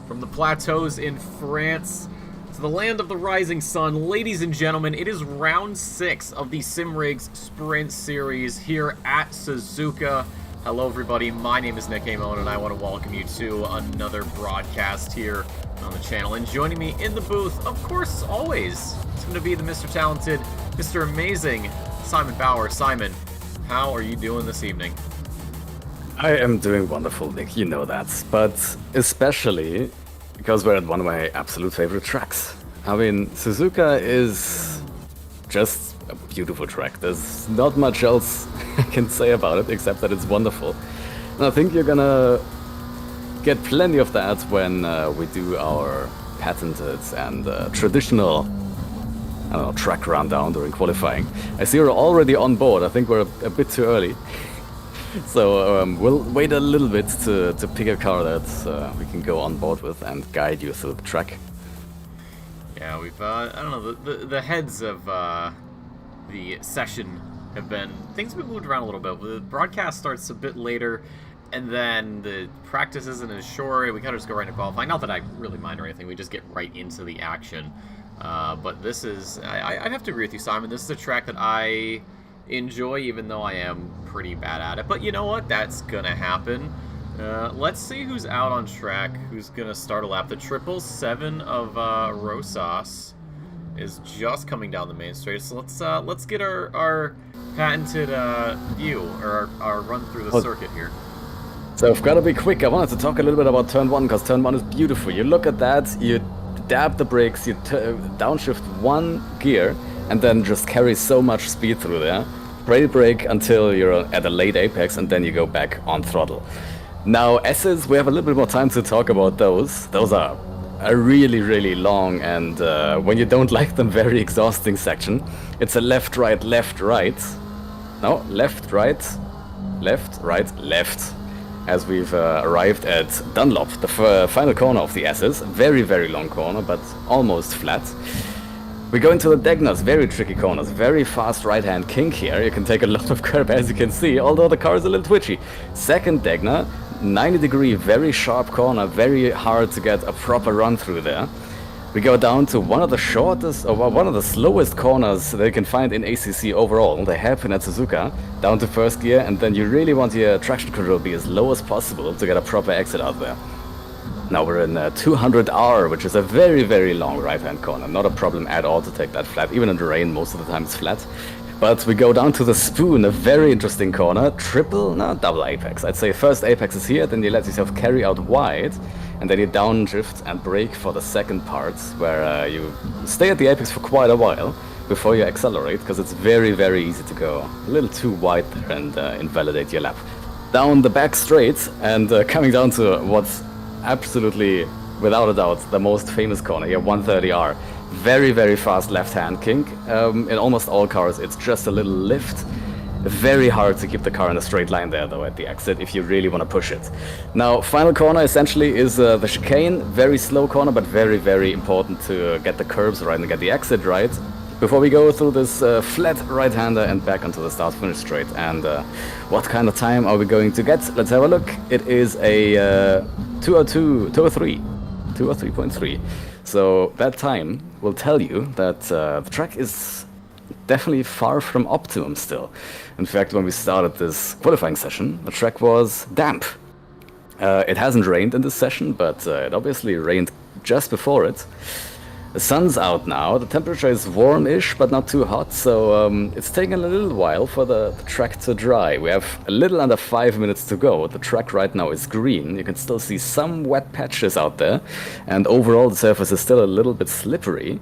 From the plateaus in France to the land of the rising sun, ladies and gentlemen, it is round 6 of the Simrigs Sprint Series here at Suzuka. Hello everybody, my name is Nick Amon and I want to welcome you to another broadcast here on the channel. And joining me in the booth, of course, always, it's going to be the Mr. Talented, Mr. Amazing, Simon Bauer. Simon, how are you doing this evening? I am doing wonderful, Nick, you know that. But especially because we're at one of my absolute favorite tracks. I mean, Suzuka is just a beautiful track. There's not much else I can say about it except that it's wonderful. And I think you're gonna get plenty of that when we do our patented and traditional, I don't know, track rundown during qualifying. I see you're already on board. I think we're a bit too early. So we'll wait a little bit to pick a car that we can go on board with and guide you through the track. Yeah, we've, I don't know, the heads of the session have been, things have been moved around a little bit. The broadcast starts a bit later, and then the practice isn't as short. We kind of just go right into qualifying. Not that I really mind or anything, we just get right into the action. But this is, I'd have to agree with you, Simon, this is a track that I enjoy, even though I am pretty bad at it. But you know what? That's gonna happen. Let's see who's out on track, who's gonna start a lap. The 777 of Rosas is just coming down the main straight. So let's get our patented view, or our run through the circuit here. So I've got to be quick. I wanted to talk a little bit about turn 1, because turn 1 is beautiful. You look at that, you dab the brakes, you downshift one gear, and then just carry so much speed through there. Brake until you're at a late apex, and then you go back on throttle. Now, S's, we have a little bit more time to talk about those. Those are a really, really long and, when you don't like them, very exhausting section. It's a left, right, left, right. No, left, right, left, right, left. As we've arrived at Dunlop, the final corner of the S's. Very, very long corner, but almost flat. We go into the Degners, very tricky corners, very fast right-hand kink here. You can take a lot of curb, as you can see, although the car is a little twitchy. Second Degner, 90-degree, very sharp corner, very hard to get a proper run through there. we go down to one of the shortest, or one of the slowest corners that you can find in ACC overall. They happen at Suzuka, down to first gear, and then you really want your traction control to be as low as possible to get a proper exit out there. Now we're in 200R, which is a very, very long right-hand corner. Not a problem at all to take that flat. Even in the rain, most of the time it's flat. But we go down to the Spoon, a very interesting corner. Double apex. I'd say first apex is here, then you let yourself carry out wide, and then you downdrift and brake for the second part, where you stay at the apex for quite a while before you accelerate, because it's very, very easy to go a little too wide there and invalidate your lap. Down the back straight, and coming down to what's absolutely, without a doubt, the most famous corner here, 130R. Very, very fast left-hand kink. In almost all cars, it's just a little lift. Very hard to keep the car in a straight line there, though, at the exit, if you really want to push it. Now, final corner, essentially, is the chicane. Very slow corner, but very, very important to get the curbs right and get the exit right. Before we go through this flat right-hander and back onto the start-finish straight. And what kind of time are we going to get? Let's have a look. It is a 203.3. So that time will tell you that the track is definitely far from optimum still. In fact, when we started this qualifying session, the track was damp. It hasn't rained in this session, but it obviously rained just before it. The sun's out now, the temperature is warm-ish, but not too hot, so it's taking a little while for the track to dry. We have a little under 5 minutes to go. The track right now is green. You can still see some wet patches out there, and overall the surface is still a little bit slippery.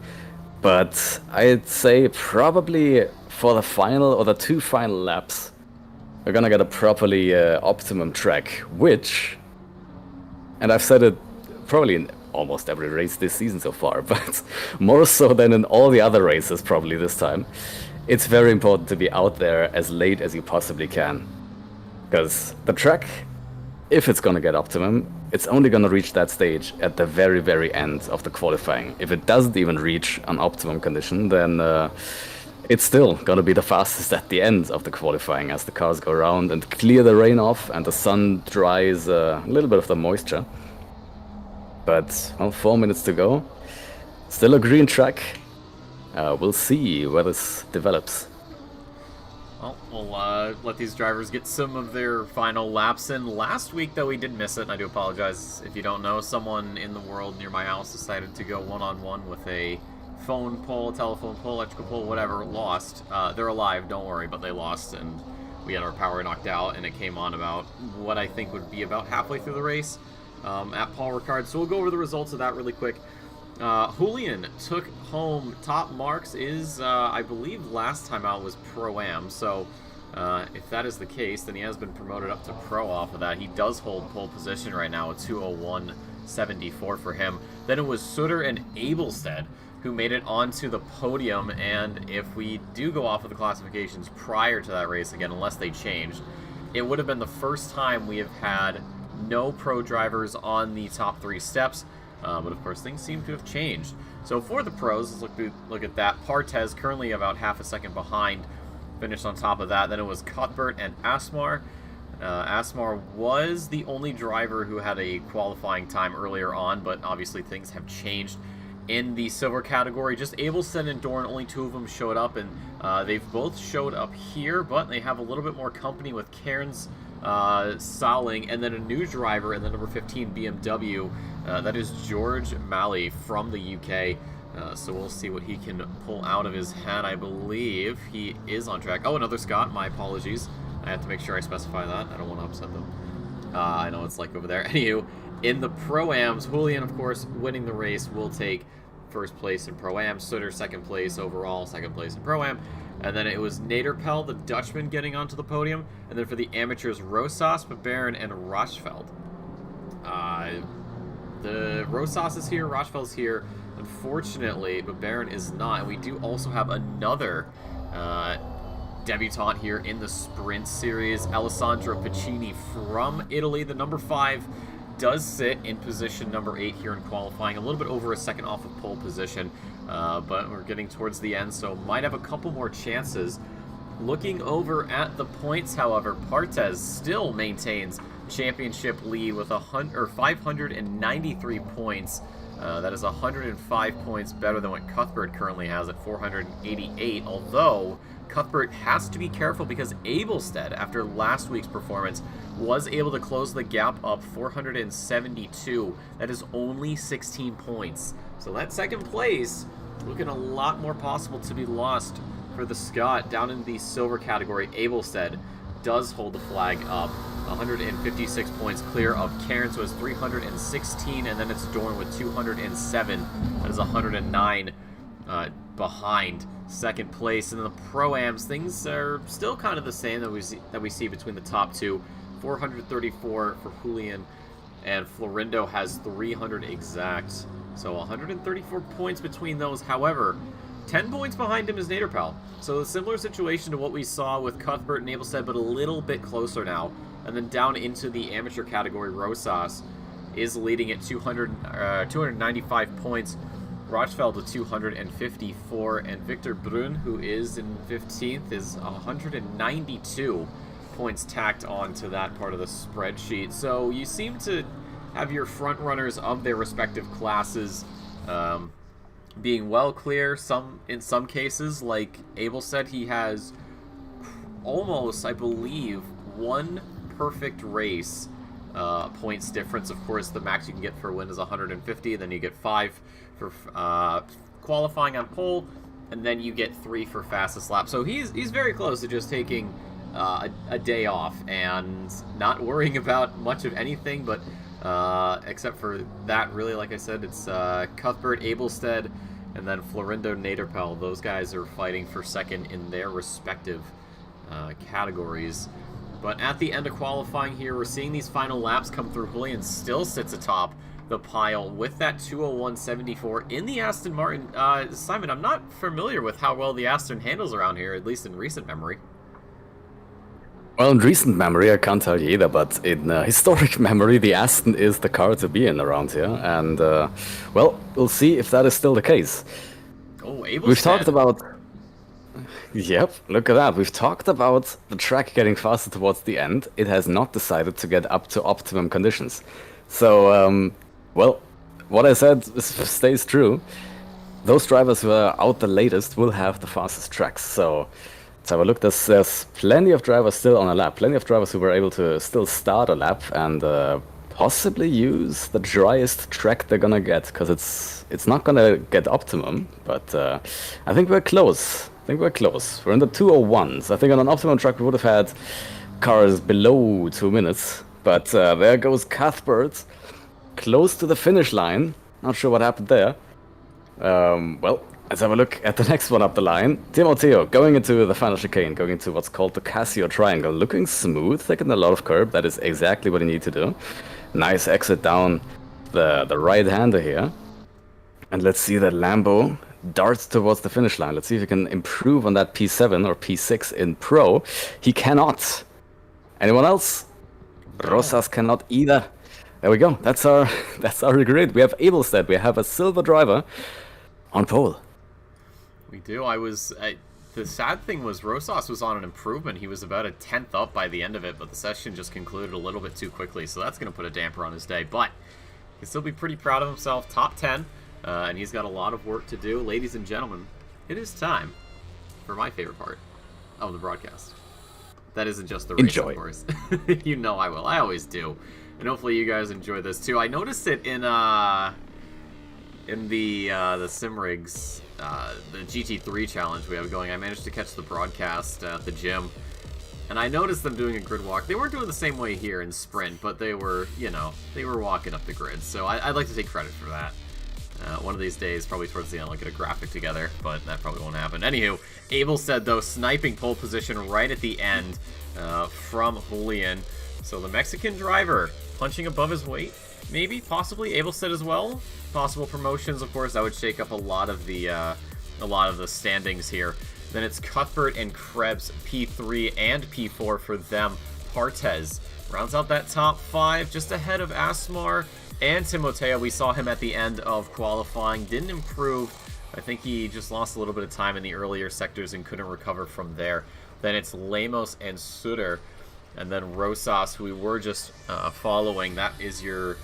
But I'd say probably for the final, or the two final laps, we're gonna get a properly optimum track, which, and I've said it probably in almost every race this season so far, but more so than in all the other races probably this time, it's very important to be out there as late as you possibly can. Because the track, if it's gonna get optimum, it's only gonna reach that stage at the very, very end of the qualifying. If it doesn't even reach an optimum condition, then it's still gonna be the fastest at the end of the qualifying as the cars go around and clear the rain off and the sun dries a little bit of the moisture. But, well, 4 minutes to go. Still a green track. We'll see where this develops. Well, we'll let these drivers get some of their final laps in. Last week, though, we did miss it, and I do apologize. If you don't know, someone in the world near my house decided to go one-on-one with a phone pole, telephone pole, electrical pole, whatever, lost. They're alive, don't worry, but they lost, and we had our power knocked out, and it came on about what I think would be about halfway through the race. At Paul Ricard. So we'll go over the results of that really quick. Julian took home top marks. I believe last time out was Pro-Am. So if that is the case, then he has been promoted up to Pro off of that. He does hold pole position right now at 201.74 for him. Then it was Sutter and Abelstead who made it onto the podium. And if we do go off of the classifications prior to that race again, unless they changed, it would have been the first time we have had no pro drivers on the top three steps, but of course things seem to have changed. So for the pros, let's look at that. Partez currently about half a second behind, finished on top of that. Then it was Cuthbert and Asmar. Asmar was the only driver who had a qualifying time earlier on, but obviously things have changed in the silver category. Just Abelson and Dorn, only two of them showed up, and they've both showed up here, but they have a little bit more company with Cairns Saling, and then a new driver in the number 15 BMW. That is George Malley from the UK. So we'll see what he can pull out of his hat. I believe he is on track. Oh, another Scott. My apologies. I have to make sure I specify that. I don't want to upset them. I know it's like over there. Anywho, in the Pro-Ams, Julian, of course, winning the race, will take first place in Pro-Am. Sutter, second place overall, second place in Pro-Am. And then it was Naderpel, the Dutchman, getting onto the podium. And then for the amateurs, Rosas, Baron, and Rochfeld. The Rosas is here, Rochfeld's here. Unfortunately, Baron is not. And we do also have another debutant here in the Sprint Series, Alessandro Piccini from Italy. The number 5 does sit in position number 8 here in qualifying, a little bit over a second off of pole position, but we're getting towards the end, so might have a couple more chances. Looking over at the points, however, Partez still maintains championship lead with 593 points. That is 105 points better than what Cuthbert currently has at 488, although Cuthbert has to be careful because Abelstead, after last week's performance, was able to close the gap up 472. That is only 16 points. So that second place, looking a lot more possible to be lost for the Scot. Down in the silver category, Abelstead does hold the flag up. 156 points clear of Cairns, who has 316, and then it's Dorn with 207. That is 109 behind second place. In the Pro-Ams, things are still kind of the same that we see between the top two. 434 for Julian, and Florindo has 300 exact. So 134 points between those. However, 10 points behind him is Naderpal. So a similar situation to what we saw with Cuthbert and Abelstead, but a little bit closer now. And then down into the amateur category, Rosas is leading at 295 points. Rochfeld with 254, and Victor Brun, who is in 15th, is 192 points tacked on to that part of the spreadsheet. So you seem to have your front runners of their respective classes being well clear. In some cases, like Abel said, he has almost, I believe, one perfect race points difference. Of course, the max you can get for a win is 150, then you get 5 for qualifying on pole, and then you get 3 for fastest lap. So he's very close to just taking a day off and not worrying about much of anything, but except for that, really, like I said, it's Cuthbert, Abelstead, and then Florindo, Naderpal. Those guys are fighting for second in their respective categories. But at the end of qualifying here, we're seeing these final laps come through. Julian still sits atop the pile with that 201.74 in the Aston Martin. Simon, I'm not familiar with how well the Aston handles around here, at least in recent memory. Well, in recent memory, I can't tell you either, but in historic memory, the Aston is the car to be in around here. And, well, we'll see if that is still the case. Oh, Abelstead. We've talked about... Yep, look at that. We've talked about the track getting faster towards the end. It has not decided to get up to optimum conditions. So, well, what I said stays true. Those drivers who are out the latest will have the fastest tracks. So let's have a look. There's plenty of drivers still on a lap. Plenty of drivers who were able to still start a lap and possibly use the driest track they're gonna get, because it's not gonna get optimum. But I think we're close. We're in the 201s. I think on an optimum track we would have had cars below 2 minutes. But there goes Cuthbert, close to the finish line. Not sure what happened there. Well, let's have a look at the next one up the line. Timoteo going into the final chicane, going into what's called the Casio Triangle. Looking smooth, taking a lot of curb. That is exactly what you need to do. Nice exit down the right-hander here. And let's see that Lambo darts towards the finish line. Let's see if he can improve on that P7 or P6 in Pro. He cannot. Anyone else? Rosas cannot either. There we go. That's our grid. We have Abelstead. We have a silver driver on pole. We do. The sad thing was Rosas was on an improvement. He was about a 10th up by the end of it, but the session just concluded a little bit too quickly, so that's going to put a damper on his day. But he can still be pretty proud of himself. Top 10. And he's got a lot of work to do. Ladies and gentlemen, it is time for my favorite part of the broadcast. That isn't just the race, Enjoy. Of course. You know I will. I always do. And hopefully you guys enjoy this too. I noticed it in the Simrigs, the GT3 challenge we have going. I managed to catch the broadcast at the gym. And I noticed them doing a grid walk. They weren't doing the same way here in Sprint, but they were, they were walking up the grid. So I'd like to take credit for that. One of these days, probably towards the end, I'll get a graphic together, but that probably won't happen. Anywho, Abelstead, though, sniping pole position right at the end from Julian. So the Mexican driver punching above his weight, maybe, possibly. Abelstead as well. Possible promotions, of course. That would shake up a lot of the standings here. Then it's Cuthbert and Krebs, P3 and P4 for them. Partez rounds out that top 5, just ahead of Asmar and Timoteo. We saw him at the end of qualifying. Didn't improve. I think he just lost a little bit of time in the earlier sectors and couldn't recover from there. Then it's Lemos and Suter. And then Rosas, who we were just following. That is your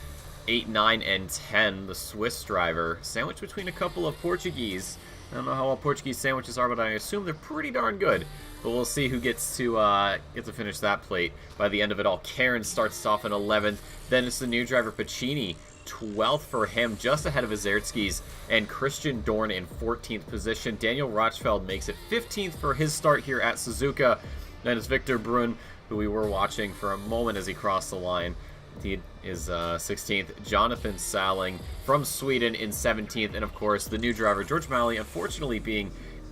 8, 9, and 10, the Swiss driver, sandwiched between a couple of Portuguese. I don't know how well Portuguese sandwiches are, but I assume they're pretty darn good. But we'll see who gets to finish that plate by the end of it all. Karen starts off in 11th. Then it's the new driver, Pacini, 12th for him, just ahead of Azerskis, and Christian Dorn in 14th position. Daniel Rochfeld makes it 15th for his start here at Suzuka. Then it's Victor Brun, who we were watching for a moment as he crossed the line. He is 16th. Jonathan Salling from Sweden in 17th. And, of course, the new driver, George Malley, unfortunately being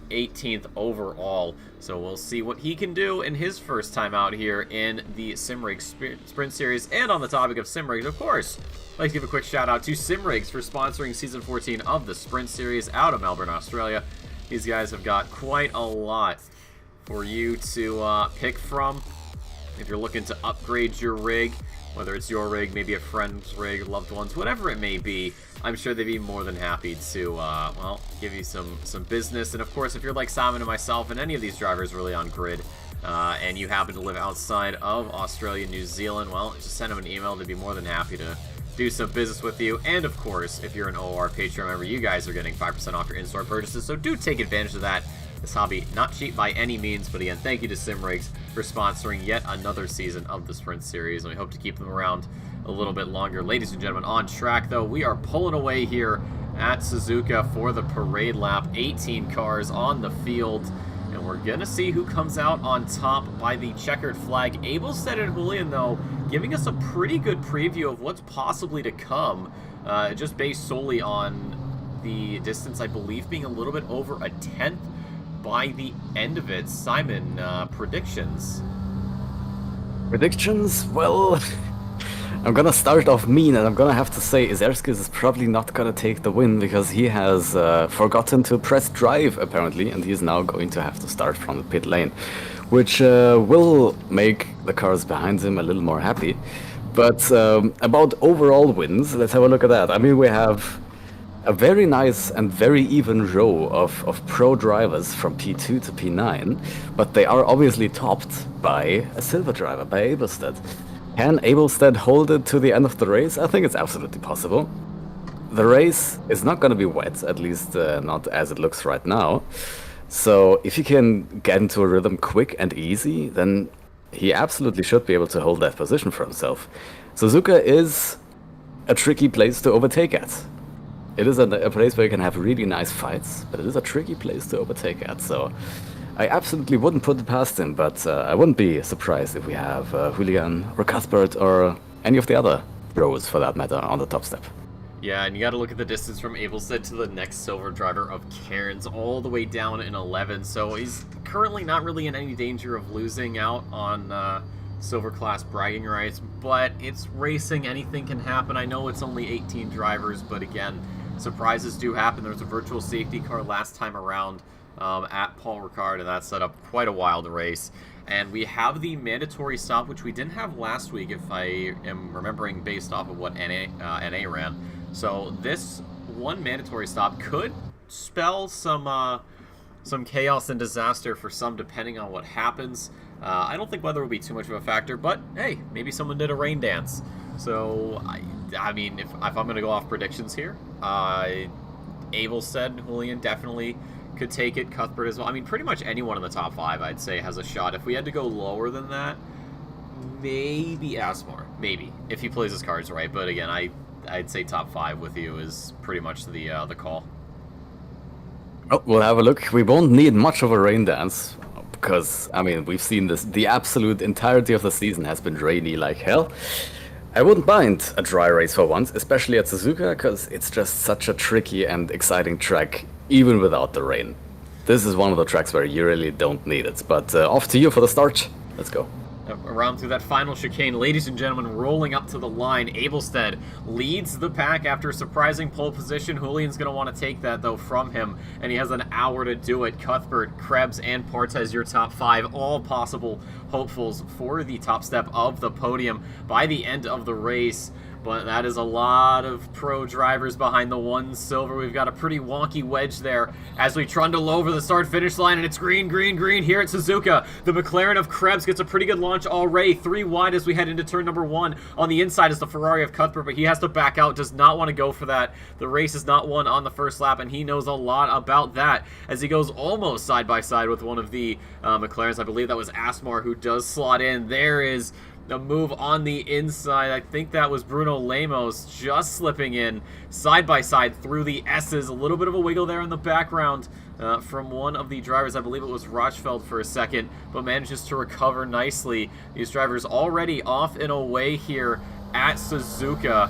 18th overall. So we'll see what he can do in his first time out here in the Simrigs Sprint Series. And on the topic of Simrigs, of course, I'd like to give a quick shout out to Simrigs for sponsoring Season 14 of the Sprint Series out of Melbourne, Australia. These guys have got quite a lot for you to pick from if you're looking to upgrade your rig, whether it's your rig, maybe a friend's rig, loved ones, whatever it may be. I'm sure they'd be more than happy to, well, give you some business. And of course, if you're like Simon and myself and any of these drivers really on grid, and you happen to live outside of Australia, New Zealand, well, just send them an email. They'd be more than happy to do some business with you. And of course, if you're an OR Patreon member, you guys are getting 5% off your in-store purchases, so do take advantage of that. This hobby, not cheap by any means, but again, thank you to Simrigs for sponsoring yet another season of the Sprint Series, and we hope to keep them around a little bit longer. Ladies and gentlemen, on track though, we are pulling away here at Suzuka for the parade lap. 18 cars on the field, and we're gonna see who comes out on top by the checkered flag. Abelstead and Julian, though, giving us a pretty good preview of what's possibly to come, just based solely on the distance, I believe, being a little bit over a tenth by the end of it. Simon, predictions? Predictions? Well, I'm gonna start off mean, and I'm gonna have to say Azerskis is probably not gonna take the win because he has forgotten to press drive, apparently, and he's now going to have to start from the pit lane, which will make the cars behind him a little more happy. But about overall wins, let's have a look at that. I mean, we have a very nice and very even row of pro drivers from P2 to P9, but they are obviously topped by a silver driver, by Abelstead. Can Abelstead hold it to the end of the race? I think it's absolutely possible. The race is not going to be wet, at least not as it looks right now. So if he can get into a rhythm quick and easy, then he absolutely should be able to hold that position for himself. Suzuka is a tricky place to overtake at. It is a place where you can have really nice fights, but it is a tricky place to overtake at, so I absolutely wouldn't put it past him, but I wouldn't be surprised if we have Julian or Cuthbert or any of the other pros, for that matter, on the top step. Yeah, and you got to look at the distance from Abelstead to the next silver driver of Cairns, all the way down in 11, so he's currently not really in any danger of losing out on silver class bragging rights, but it's racing, anything can happen. I know it's only 18 drivers, but again, surprises do happen. There was a virtual safety car last time around at Paul Ricard, and that set up quite a wild race. And we have the mandatory stop, which we didn't have last week, if I am remembering based off of what NA ran. So this one mandatory stop could spell some chaos and disaster for some, depending on what happens. I don't think weather will be too much of a factor, but hey, maybe someone did a rain dance. So, I mean, if I'm going to go off predictions here, Abelstead, Julian definitely could take it, Cuthbert as well. I mean, pretty much anyone in the top 5, I'd say, has a shot. If we had to go lower than that, maybe Asmar, maybe, if he plays his cards right. But again, I'd say top 5 with you is pretty much the call. Oh, we'll have a look. We won't need much of a rain dance, because, I mean, we've seen this. The absolute entirety of the season has been rainy like hell. I wouldn't mind a dry race for once, especially at Suzuka, because it's just such a tricky and exciting track, even without the rain. This is one of the tracks where you really don't need it, but off to you for the start. Let's go. Around through that final chicane, ladies and gentlemen, rolling up to the line. Abelstead leads the pack after a surprising pole position. Julian's going to want to take that, though, from him, and he has an hour to do it. Cuthbert, Krebs, and Partez, your top 5, all possible hopefuls for the top step of the podium. By the end of the race, but that is a lot of pro drivers behind the one silver. We've got a pretty wonky wedge there as we trundle over the start-finish line, and it's green, green, green here at Suzuka. The McLaren of Krebs gets a pretty good launch already, 3 wide as we head into turn number 1. On the inside is the Ferrari of Cuthbert, but he has to back out, does not want to go for that. The race is not won on the first lap, and he knows a lot about that as he goes almost side by side with one of the McLarens. I believe that was Asmar who does slot in. There is a move on the inside. I think that was Bruno Lemos just slipping in side by side through the S's. A little bit of a wiggle there in the background from one of the drivers. I believe it was Rochfeld for a second, but manages to recover nicely. These drivers already off and away here at Suzuka.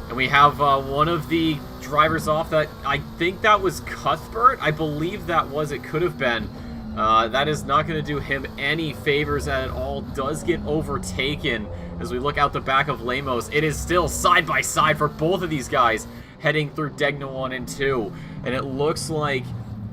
And we have one of the drivers off. That I think that was Cuthbert. I believe that was. It could have been. That is not going to do him any favors at all. Does get overtaken as we look out the back of Lemos. It is still side by side for both of these guys heading through Degna 1 and 2. And it looks like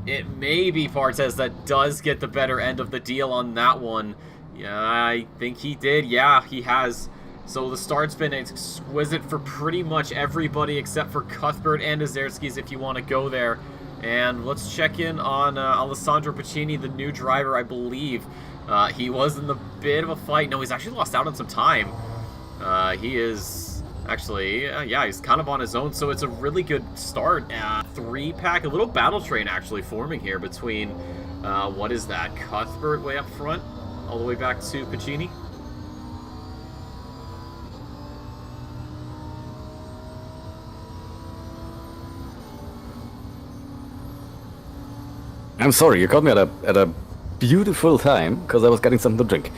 it may be Partez that does get the better end of the deal on that one. Yeah, I think he did. Yeah, he has. So the start's been exquisite for pretty much everybody except for Cuthbert and Azerskis if you want to go there. And let's check in on Alessandro Pacini, the new driver, I believe. He was in the bit of a fight. No, he's actually lost out on some time. He is actually, yeah, he's kind of on his own. So it's a really good start. 3-pack, a little battle train actually forming here between, what is that, Cuthbert way up front, all the way back to Pacini. I'm sorry, you caught me at a beautiful time because I was getting something to drink.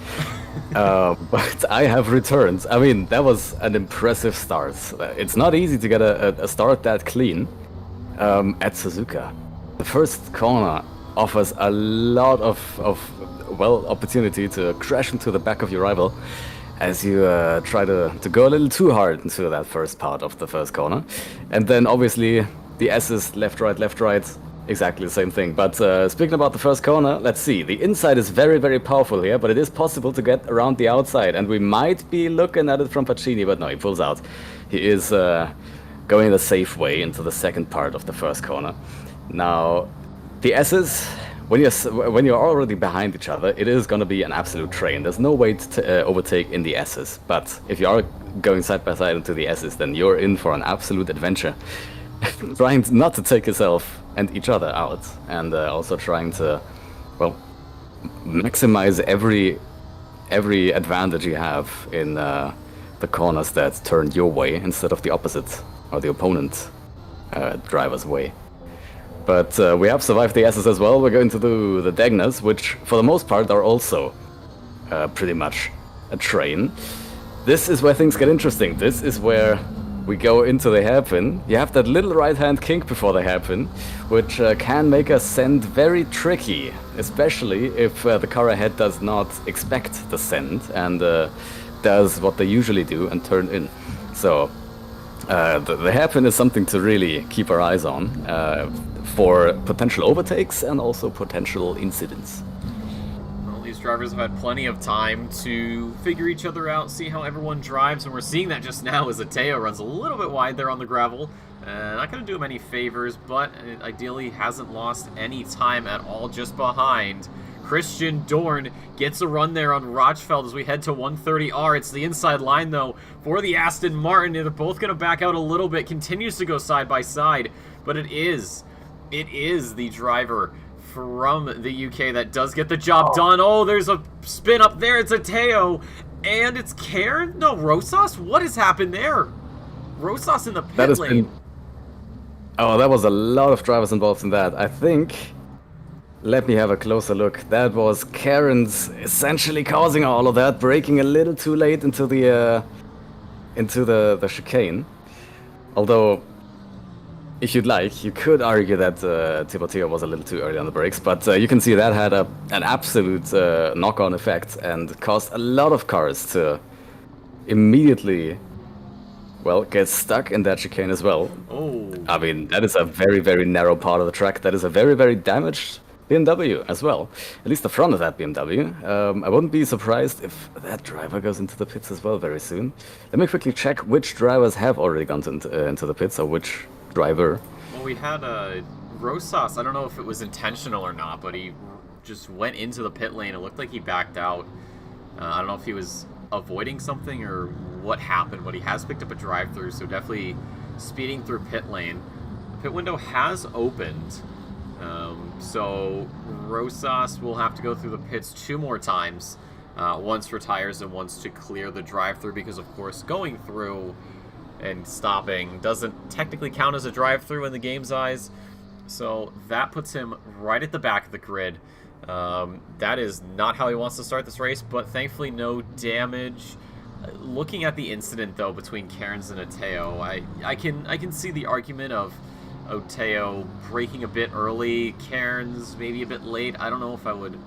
But I have returned. I mean, that was an impressive start. It's not easy to get a start that clean at Suzuka. The first corner offers a lot of opportunity to crash into the back of your rival as you try to go a little too hard into that first part of the first corner. And then obviously the S's left, right, exactly the same thing. But speaking about the first corner, let's see. The inside is very, very powerful here, but it is possible to get around the outside. And we might be looking at it from Pacini, but no, he pulls out. He is going the safe way into the second part of the first corner. Now, the S's, when you're already behind each other, it is going to be an absolute train. There's no way to overtake in the S's. But if you are going side by side into the S's, then you're in for an absolute adventure. Trying not to take yourself and each other out, and also trying to, well, maximize every advantage you have in the corners that turn your way instead of the opposite or the opponent driver's way. But we have survived the S's as well. We're going to do the Degnas, which for the most part are also pretty much a train. This is where things get interesting. This is where we go into the hairpin. You have that little right-hand kink before the hairpin, which can make a send very tricky, especially if the car ahead does not expect the send and does what they usually do and turn in. So the hairpin is something to really keep our eyes on for potential overtakes and also potential incidents. These drivers have had plenty of time to figure each other out, see how everyone drives, and we're seeing that just now as Ateo runs a little bit wide there on the gravel. Not going to do him any favors, but ideally hasn't lost any time at all just behind. Christian Dorn gets a run there on Rochfeld as we head to 130R. It's the inside line, though, for the Aston Martin. They're both going to back out a little bit, continues to go side by side, but it is the driver from the UK that does get the job done. Oh, there's a spin up there. It's Ateo, and it's Karen? No, Rosas? What has happened there? Rosas in the pit lane. Oh, that was a lot of drivers involved in that. I think, let me have a closer look. That was Karen's essentially causing all of that, braking a little too late into the chicane. Although, if you'd like, you could argue that Tipoteo was a little too early on the brakes, but you can see that had an absolute knock-on effect and caused a lot of cars to immediately, well, get stuck in that chicane as well. Oh. I mean, that is a very, very narrow part of the track. That is a very, very damaged BMW as well, at least the front of that BMW. I wouldn't be surprised if that driver goes into the pits as well very soon. Let me quickly check which drivers have already gone into the pits, or which driver. Well, we had Rosas. I don't know if it was intentional or not, but he just went into the pit lane. It looked like he backed out. I don't know if he was avoiding something or what happened, but he has picked up a drive-through, so definitely speeding through pit lane. The pit window has opened. So Rosas will have to go through the pits 2 more times, once for tires and once to clear the drive-through, because of course going through and stopping doesn't technically count as a drive-through in the game's eyes. So that puts him right at the back of the grid. That is not how he wants to start this race, but thankfully no damage. Looking at the incident though between Cairns and Oteo, I can see the argument of Oteo braking a bit early, Cairns maybe a bit late. I don't know if I would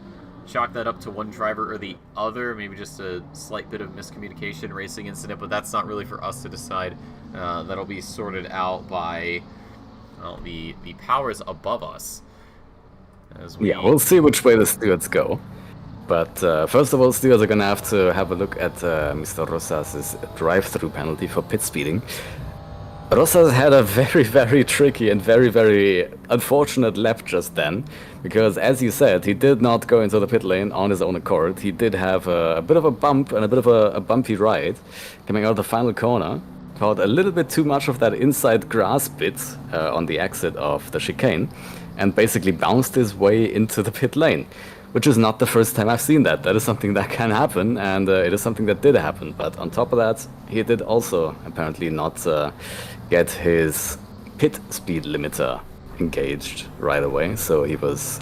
chalk that up to one driver or the other, maybe just a slight bit of miscommunication racing incident, but that's not really for us to decide. That'll be sorted out by the powers above us. Yeah, we'll see which way the stewards go. But first of all, stewards are going to have a look at Mr. Rosas' drive-through penalty for pit speeding. Rosas had a very, very tricky and very, very unfortunate lap just then, because as you said, he did not go into the pit lane on his own accord. He did have a bit of a bump and a bit of a bumpy ride coming out of the final corner. Caught a little bit too much of that inside grass bit on the exit of the chicane, and basically bounced his way into the pit lane, which is not the first time I've seen that. That is something that can happen, and it is something that did happen. But on top of that, he did also apparently not get his pit speed limiter engaged right away, so he was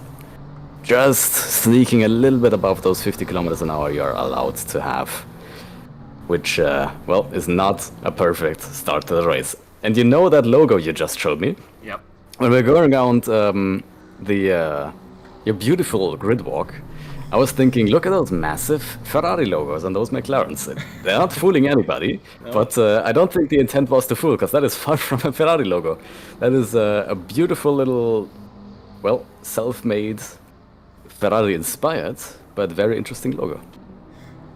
just sneaking a little bit above those 50 kilometers an hour you're allowed to have, which, well, is not a perfect start to the race. And you know that logo you just showed me? Yep. When we're going around your beautiful grid walk, I was thinking, look at those massive Ferrari logos and those McLarens. They're not fooling anybody, no. But I don't think the intent was to fool, because that is far from a Ferrari logo. That is a beautiful little, well, self-made, Ferrari-inspired, but very interesting logo.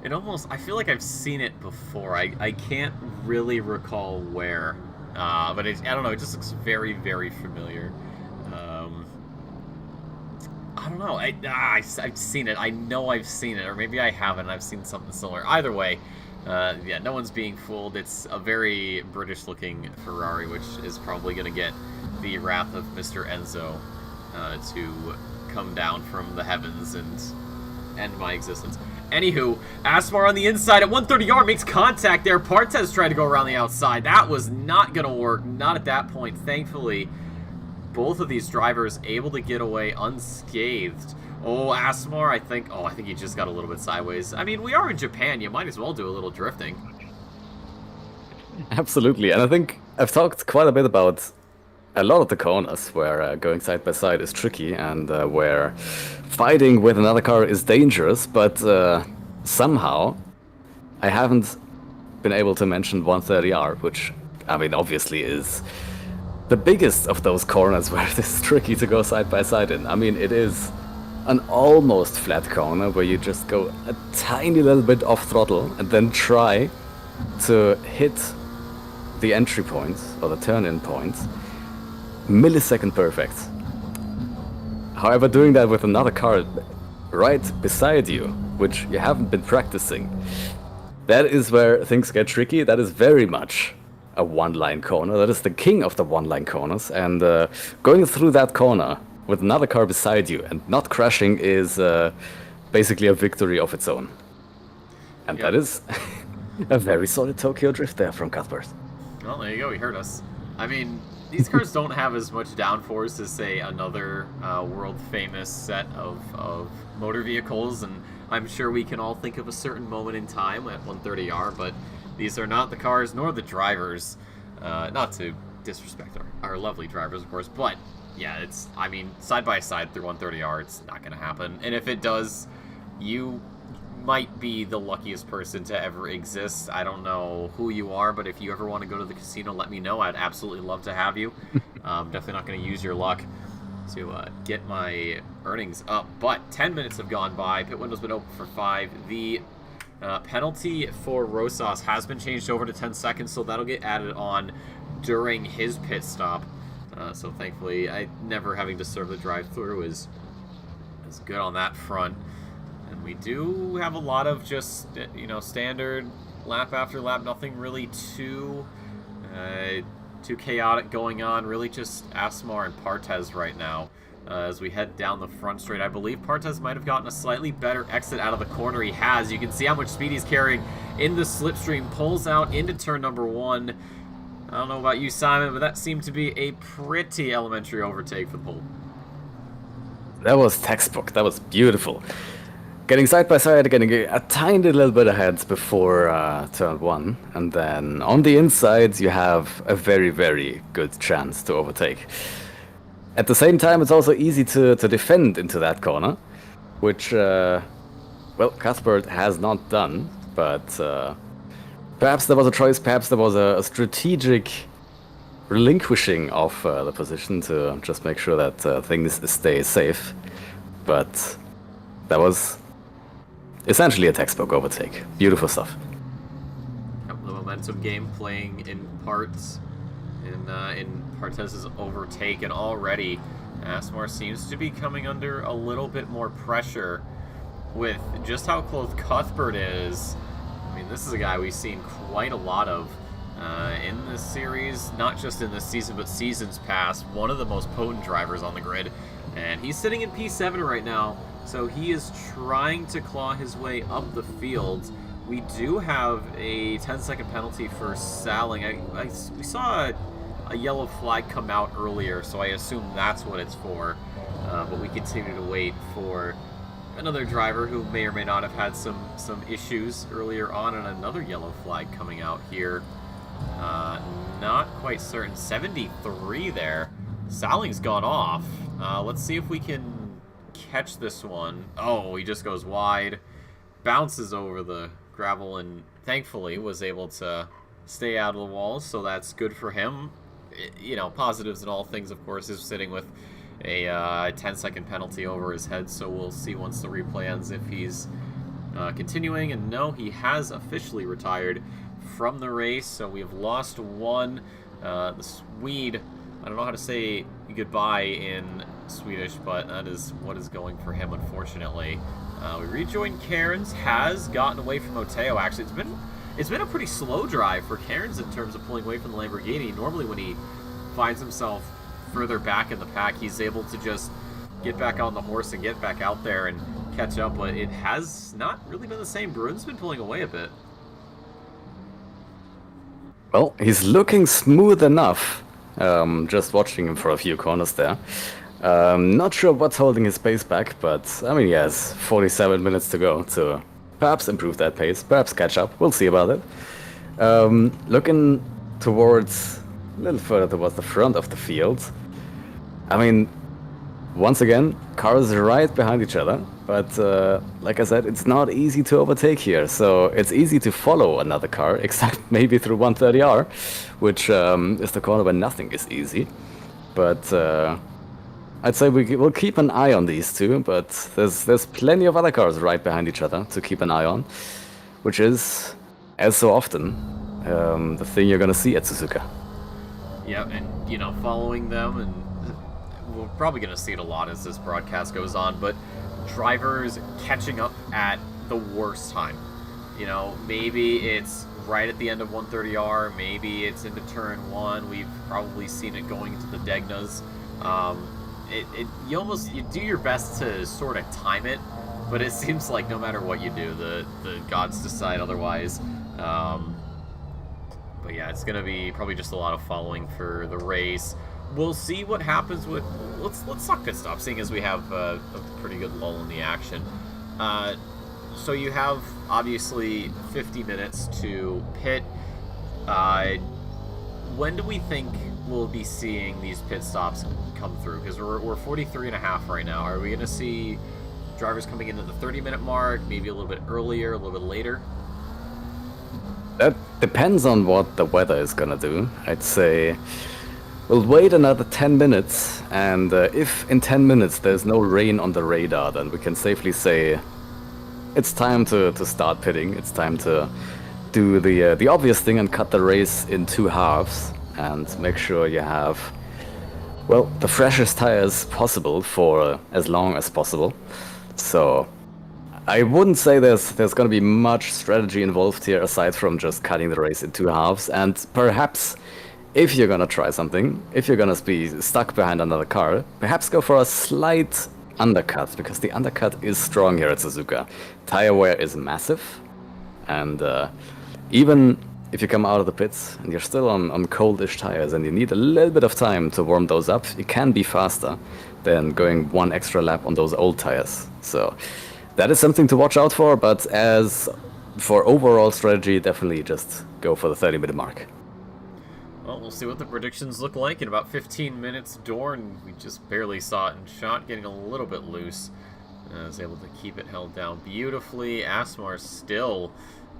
It almost, I feel like I've seen it before. I can't really recall where, but I don't know, it just looks very, very familiar. I don't know. I've seen it. I know I've seen it, or maybe I haven't. I've seen something similar. Either way, yeah, no one's being fooled. It's a very British-looking Ferrari, which is probably going to get the wrath of Mr. Enzo to come down from the heavens and end my existence. Anywho, Asmar on the inside at 130R makes contact there. Partez tried to go around the outside. That was not going to work. Not at that point, thankfully. Both of these drivers able to get away unscathed. Oh, Asmar, I think he just got a little bit sideways. I mean, we are in Japan. You might as well do a little drifting. Absolutely, and I think I've talked quite a bit about a lot of the corners where going side by side is tricky and where fighting with another car is dangerous, but somehow I haven't been able to mention 130R, which, I mean, obviously is the biggest of those corners where it is tricky to go side by side in. I mean, it is an almost flat corner where you just go a tiny little bit off throttle and then try to hit the entry point or the turn-in point millisecond perfect. However, doing that with another car right beside you, which you haven't been practicing, that is where things get tricky. That is very much a one-line corner. That is the king of the one-line corners, and going through that corner with another car beside you and not crashing is basically a victory of its own. And that is a very solid Tokyo drift there from Cuthbert. Well, there you go, he heard us. I mean, these cars don't have as much downforce as, say, another world-famous set of motor vehicles, and I'm sure we can all think of a certain moment in time at 130R, but these are not the cars nor the drivers. Not to disrespect our lovely drivers, of course, but yeah, it's, I mean, side by side through 130R, it's not going to happen. And if it does, you might be the luckiest person to ever exist. I don't know who you are, but if you ever want to go to the casino, let me know. I'd absolutely love to have you. Definitely not going to use your luck. to get my earnings up. But 10 minutes have gone by. Pit window's been open for 5. The penalty for Rosas has been changed over to 10 seconds, so that'll get added on during his pit stop. So thankfully, never having to serve the drive-through is good on that front. And we do have a lot of just, standard lap after lap, nothing really too chaotic going on. Really just Asmar and Partez right now as we head down the front straight. I believe Partez might have gotten a slightly better exit out of the corner. He has. You can see how much speed he's carrying in the slipstream. Pulls out into turn number 1. I don't know about you, Simon, but that seemed to be a pretty elementary overtake for the pole. That was textbook. That was beautiful. Getting side by side, getting a tiny little bit ahead before turn 1. And then on the inside, you have a very, very good chance to overtake. At the same time, it's also easy to defend into that corner, which, Cuthbert has not done. But perhaps there was a choice, perhaps there was a strategic relinquishing of the position to just make sure that things stay safe. But that was essentially a textbook overtake. Beautiful stuff. Yep, the momentum game playing in parts in Partez's overtake, and already Asmar seems to be coming under a little bit more pressure with just how close Cuthbert is. I mean, this is a guy we've seen quite a lot of in this series, not just in this season, but seasons past. One of the most potent drivers on the grid, and he's sitting in P7 right now, so he is trying to claw his way up the field. We do have a 10-second penalty for Salling. We saw a yellow flag come out earlier, so I assume that's what it's for. But we continue to wait for another driver who may or may not have had some issues earlier on, and another yellow flag coming out here. Not quite certain. 73 there. Salling's gone off. Let's see if we can catch this one. Oh, he just goes wide. Bounces over the gravel and thankfully was able to stay out of the walls, so that's good for him. Positives in all things, of course, is sitting with a 10-second penalty over his head, so we'll see once the replay ends if he's continuing. And no, he has officially retired from the race, so we've lost one. The Swede, I don't know how to say goodbye in Swedish, but that is what is going for him, unfortunately. We rejoined Cairns, has gotten away from Oteo. Actually, it's been a pretty slow drive for Cairns in terms of pulling away from the Lamborghini. Normally when he finds himself further back in the pack, he's able to just get back on the horse and get back out there and catch up, but it has not really been the same. Bruin's been pulling away a bit. Well, he's looking smooth enough, just watching him for a few corners there. Not sure what's holding his pace back, but I mean, he has 47 minutes to go to perhaps improve that pace, perhaps catch up. We'll see about it. Looking towards, a little further towards the front of the field. I mean, once again, cars right behind each other, but like I said, it's not easy to overtake here. So it's easy to follow another car, except maybe through 130R, which is the corner where nothing is easy. But I'd say we'll keep an eye on these two, but there's plenty of other cars right behind each other to keep an eye on, which is, as so often, the thing you're gonna see at Suzuka. Yeah, and following them, and we're probably gonna see it a lot as this broadcast goes on, but drivers catching up at the worst time. Maybe it's right at the end of 130R, maybe it's into turn 1. We've probably seen it going into the Degnas. You do your best to sort of time it, but it seems like no matter what you do, the gods decide otherwise. But yeah, it's gonna be probably just a lot of following for the race. We'll see what happens with. Let's talk pit stop, seeing as we have a pretty good lull in the action. So you have obviously 50 minutes to pit. When do we think we'll be seeing these pit stops come through? Because we're 43 and a half right now. Are we going to see drivers coming into the 30-minute mark, maybe a little bit earlier, a little bit later? That depends on what the weather is going to do. I'd say We'll wait another 10 minutes, and if in 10 minutes there's no rain on the radar, then we can safely say it's time to start pitting. It's time to do the obvious thing and cut the race in 2 halves and make sure you have, well, the freshest tires possible for as long as possible. So I wouldn't say there's going to be much strategy involved here aside from just cutting the race in 2 halves. And perhaps if you're going to try something, if you're going to be stuck behind another car, perhaps go for a slight undercut, because the undercut is strong here at Suzuka. Tire wear is massive, and even if you come out of the pits and you're still on coldish tires and you need a little bit of time to warm those up, it can be faster than going 1 extra lap on those old tires. So that is something to watch out for, but as for overall strategy, definitely just go for the 30-minute mark. Well, we'll see what the predictions look like in about 15 minutes. Dorn, we just barely saw it in shot, getting a little bit loose. Was able to keep it held down beautifully. Asmar still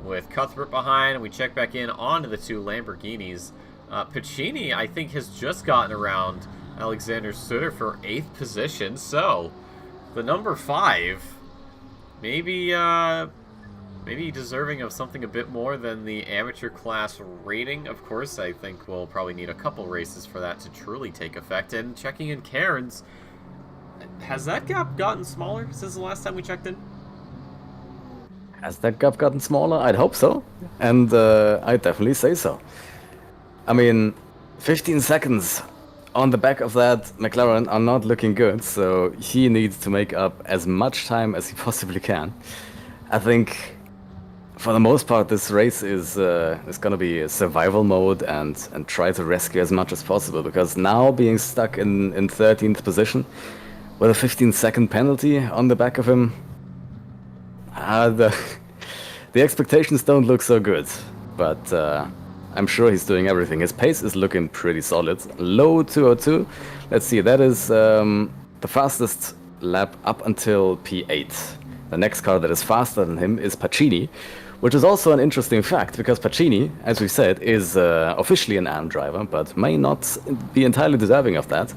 with Cuthbert behind, and we check back in onto the 2 Lamborghinis. Pacini, I think, has just gotten around Alexander Sutter for 8th position, so the number 5, maybe deserving of something a bit more than the amateur class rating. Of course, I think we'll probably need a couple races for that to truly take effect. And checking in Cairns, has that gap gotten smaller since the last time we checked in? Has that gap gotten smaller? I'd hope so, and I'd definitely say so. I mean, 15 seconds on the back of that McLaren are not looking good, so he needs to make up as much time as he possibly can. I think for the most part, this race is going to be a survival mode and try to rescue as much as possible, because now being stuck in 13th position with a 15-second penalty on the back of him, the expectations don't look so good. But I'm sure he's doing everything. His pace is looking pretty solid. Low 202. Let's see, that is the fastest lap up until P8. The next car that is faster than him is Pacini, which is also an interesting fact, because Pacini, as we said, is officially an AM driver, but may not be entirely deserving of that,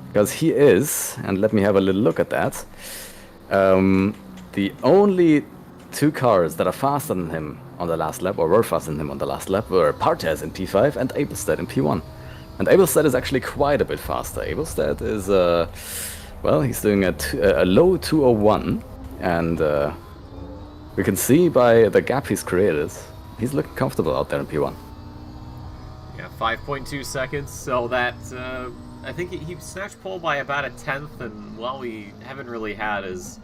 because he is, and let me have a little look at that, the only 2 cars that are faster than him on the last lap, or were faster than him on the last lap, were Partes in P5 and Abelstedt in P1. And Abelstedt is actually quite a bit faster. Abelstedt is, well, he's doing a low 201, and we can see by the gap he's created, he's looking comfortable out there in P1. Yeah, 5.2 seconds, so that, I think he snatched pole by about a 10th, and while we haven't really had as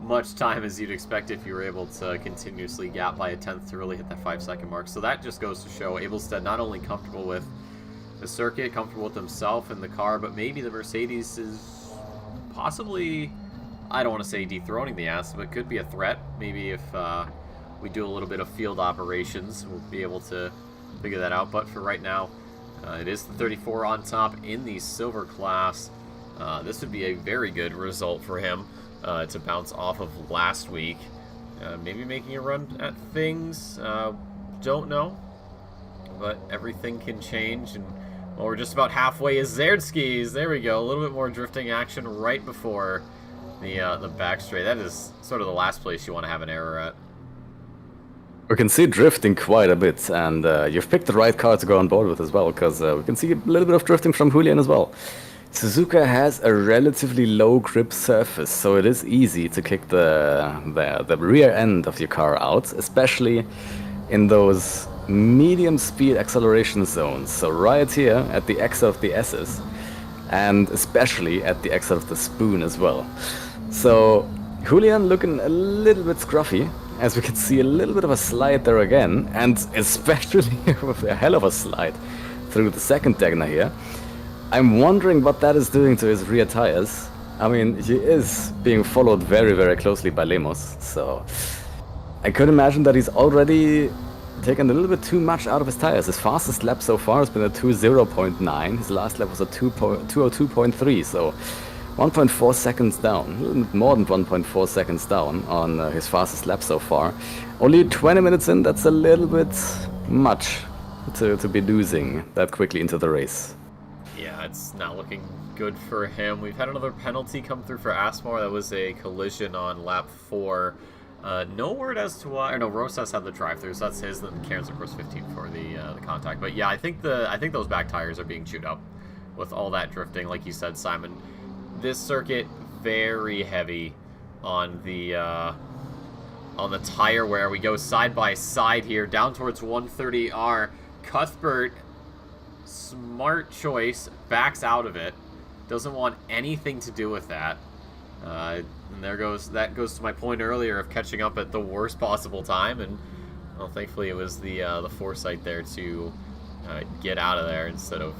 much time as you'd expect if you were able to continuously gap by a 10th to really hit that 5-second mark. So that just goes to show Abelstedt not only comfortable with the circuit, comfortable with himself and the car, but maybe the Mercedes is possibly, I don't want to say dethroning the Aston, but could be a threat. Maybe if we do a little bit of field operations, we'll be able to figure that out. But for right now, it is the 34 on top in the silver class. This would be a very good result for him to bounce off of last week. Maybe making a run at things. Don't know. But everything can change. And well, we're just about halfway. Is Zerdskis. There we go. A little bit more drifting action right before the back straight. That is sort of the last place you want to have an error at. We can see drifting quite a bit, and you've picked the right car to go on board with as well, because we can see a little bit of drifting from Julian as well. Suzuka has a relatively low grip surface, so it is easy to kick the rear end of your car out, especially in those medium speed acceleration zones. So right here at the exit of the S's, and especially at the exit of the Spoon as well. So Julian looking a little bit scruffy, as we can see a little bit of a slide there again, and especially with a hell of a slide through the second Degner here. I'm wondering what that is doing to his rear tires. I mean, he is being followed very, very closely by Lemos, so I could imagine that he's already taken a little bit too much out of his tires. His fastest lap so far has been a 2:0.9. His last lap was a 2:02.3, so 1.4 seconds down, a little bit more than 1.4 seconds down on his fastest lap so far. Only 20 minutes in, that's a little bit much to be losing that quickly into the race. Yeah, it's not looking good for him. We've had another penalty come through for Asmar. That was a collision on lap 4. No word as to why. Or no, Rosas had the drive-through, so that's his. Then Cairns, of course, 15 for the contact. But yeah, I think those back tires are being chewed up with all that drifting, like you said, Simon. This circuit very heavy on the tire wear. We go side by side here, down towards 130R. Cuthbert, smart choice, backs out of it. Doesn't want anything to do with that. And that goes to my point earlier of catching up at the worst possible time. And well, thankfully it was the foresight there to get out of there instead of,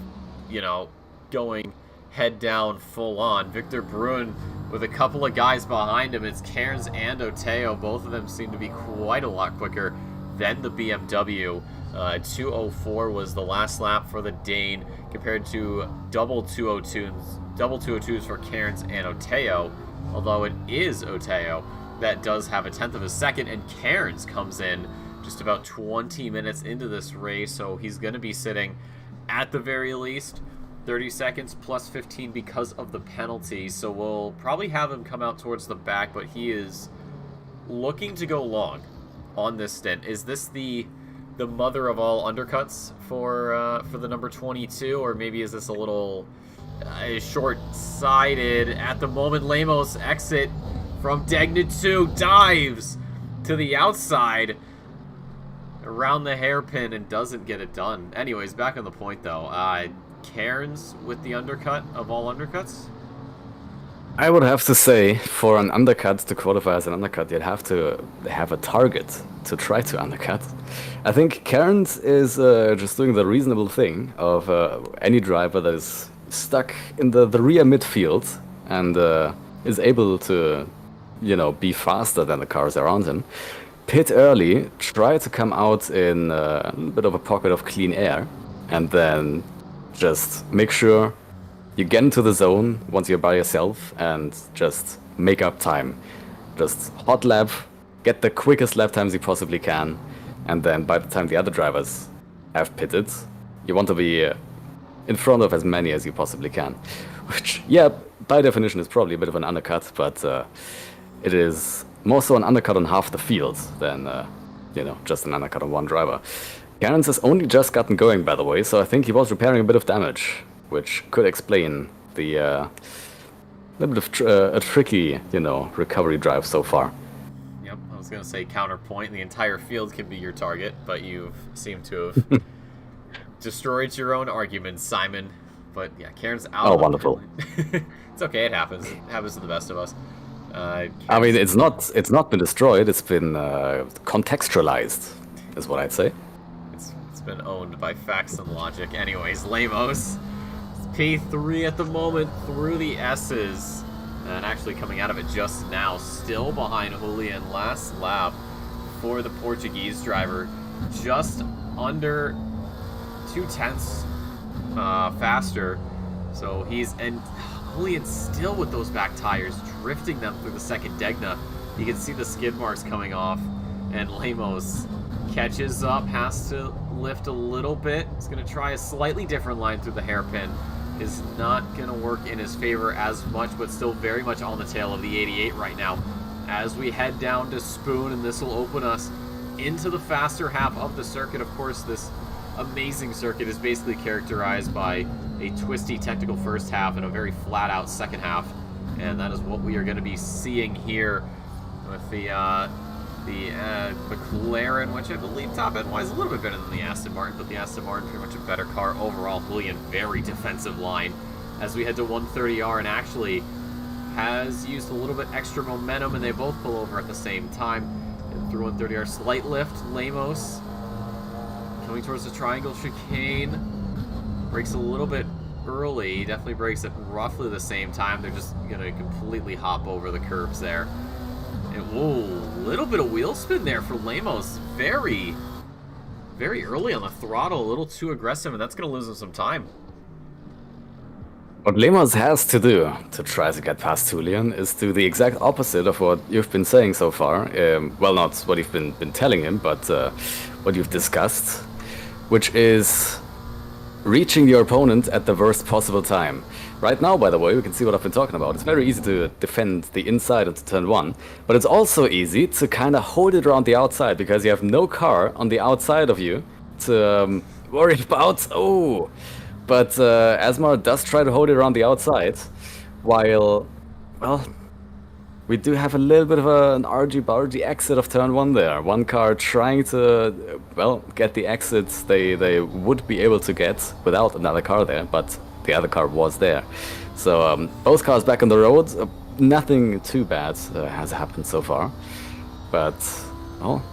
going head down full on. Victor Bruin with a couple of guys behind him. It's Cairns and Oteo. Both of them seem to be quite a lot quicker than the BMW. 2:04 was the last lap for the Dane compared to double 2:02s for Cairns and Oteo. Although it is Oteo that does have a tenth of a second, and Cairns comes in just about 20 minutes into this race, so he's going to be sitting at the very least 30 seconds plus 15 because of the penalty. So we'll probably have him come out towards the back, but he is looking to go long on this stint. Is this the mother of all undercuts for the number 22, or maybe is this a little short-sighted at the moment? Lemos exit from Degna 2, dives to the outside around the hairpin and doesn't get it done. Anyways, back on the point though. Cairns with the undercut of all undercuts? I would have to say, for an undercut to qualify as an undercut, you'd have to have a target to try to undercut. I think Cairns is just doing the reasonable thing of any driver that is stuck in the rear midfield and is able to, be faster than the cars around him. Pit early, try to come out in a little bit of a pocket of clean air, and then just make sure you get into the zone once you're by yourself and just make up time. Just hot lap, get the quickest lap times you possibly can, and then by the time the other drivers have pitted, you want to be in front of as many as you possibly can. Which, yeah, by definition is probably a bit of an undercut, but it is more so an undercut on half the field than, just an undercut on one driver. Cairns has only just gotten going, by the way, so I think he was repairing a bit of damage, which could explain the little bit of a tricky, recovery drive so far. Yep, I was going to say counterpoint. The entire field can be your target, but you seem to have destroyed your own arguments, Simon. But yeah, Cairns out. Oh, wonderful. It's okay, it happens. It happens to the best of us. I mean, it's not been destroyed, it's been contextualized, is what I'd say. It's been owned by facts and logic. Anyways, Lemos, P3 at the moment through the S's, and actually coming out of it just now, still behind Julian. Last lap for the Portuguese driver, just under 2/10 faster. So Julian still with those back tires, drifting them through the second Degna. You can see the skid marks coming off, and Lemos catches up, has to lift a little bit. He's going to try a slightly different line through the hairpin. Is not going to work in his favor as much, but still very much on the tail of the 88 right now. As we head down to Spoon, and this will open us into the faster half of the circuit. Of course, this amazing circuit is basically characterized by a twisty technical first half and a very flat-out second half, and that is what we are going to be seeing here with the McLaren, which I believe top end wise a little bit better than the Aston Martin, but the Aston Martin pretty much a better car overall. Julian, very defensive line as we head to 130R, and actually has used a little bit extra momentum, and they both pull over at the same time. And through 130R, slight lift. Lemos coming towards the triangle chicane, brakes a little bit early, definitely brakes at roughly the same time. They're just gonna completely hop over the curves there. And whoa, little bit of wheel spin there for Lemos. Very, very early on the throttle, a little too aggressive, and that's going to lose him some time. What Lemos has to do to try to get past Julian is do the exact opposite of what you've been saying so far. Well, not what you've been telling him, but what you've discussed, which is reaching your opponent at the worst possible time. Right now, by the way, we can see what I've been talking about. It's very easy to defend the inside into turn 1, but it's also easy to kind of hold it around the outside because you have no car on the outside of you to worry about. Oh, but Asmar does try to hold it around the outside, while, well, we do have a little bit of an argy-bargy exit of turn 1 there. One car trying to, well, get the exits they would be able to get without another car there, but the other car was there. So both cars back on the road. Nothing too bad has happened so far. But, well,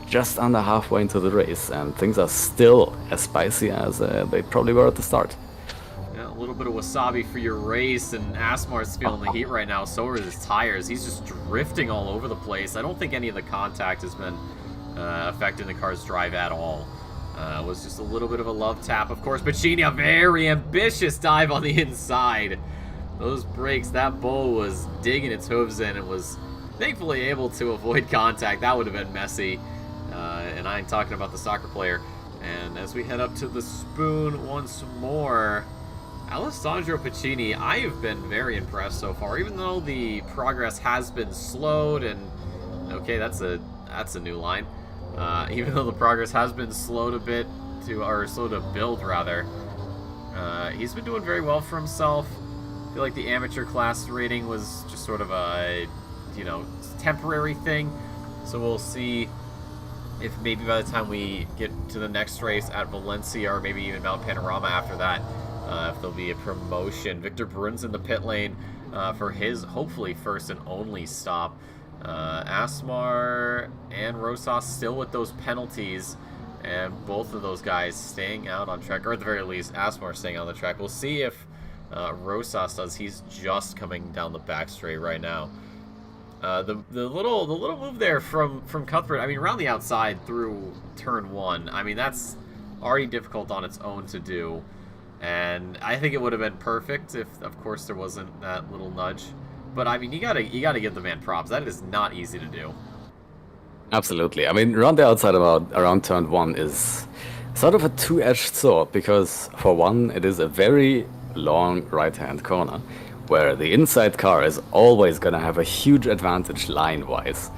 just under halfway into the race, and things are still as spicy as they probably were at the start. Yeah, a little bit of wasabi for your race, and Asmar's feeling the heat right now. So are his tires. He's just drifting all over the place. I don't think any of the contact has been affecting the car's drive at all. It was just a little bit of a love tap. Of course, Pacini, a very ambitious dive on the inside. Those brakes, that bull was digging its hooves in and was thankfully able to avoid contact. That would have been messy. And I'm talking about the soccer player. And as we head up to the spoon once more, Alessandro Pacini, I have been very impressed so far, even though the progress has been slowed. And okay, that's a new line. Even though the progress has been slowed a bit slow to build rather, he's been doing very well for himself. I feel like the amateur class rating was just sort of a, temporary thing. So we'll see if maybe by the time we get to the next race at Valencia or maybe even Mount Panorama after that, if there'll be a promotion. Victor Bruns in the pit lane for his hopefully first and only stop. Asmar and Rosas still with those penalties, and both of those guys staying out on track, or at the very least Asmar staying on the track. We'll see if Rosas does. He's just coming down the back straight right now. The little move there from Cuthbert, I mean, around the outside through turn 1, I mean, that's already difficult on its own to do, and I think it would have been perfect if, of course, there wasn't that little nudge. But I mean, you gotta give the man props. That is not easy to do. Absolutely. I mean, around the outside around turn 1 is sort of a two-edged sword, because for one, it is a very long right-hand corner where the inside car is always gonna have a huge advantage line-wise.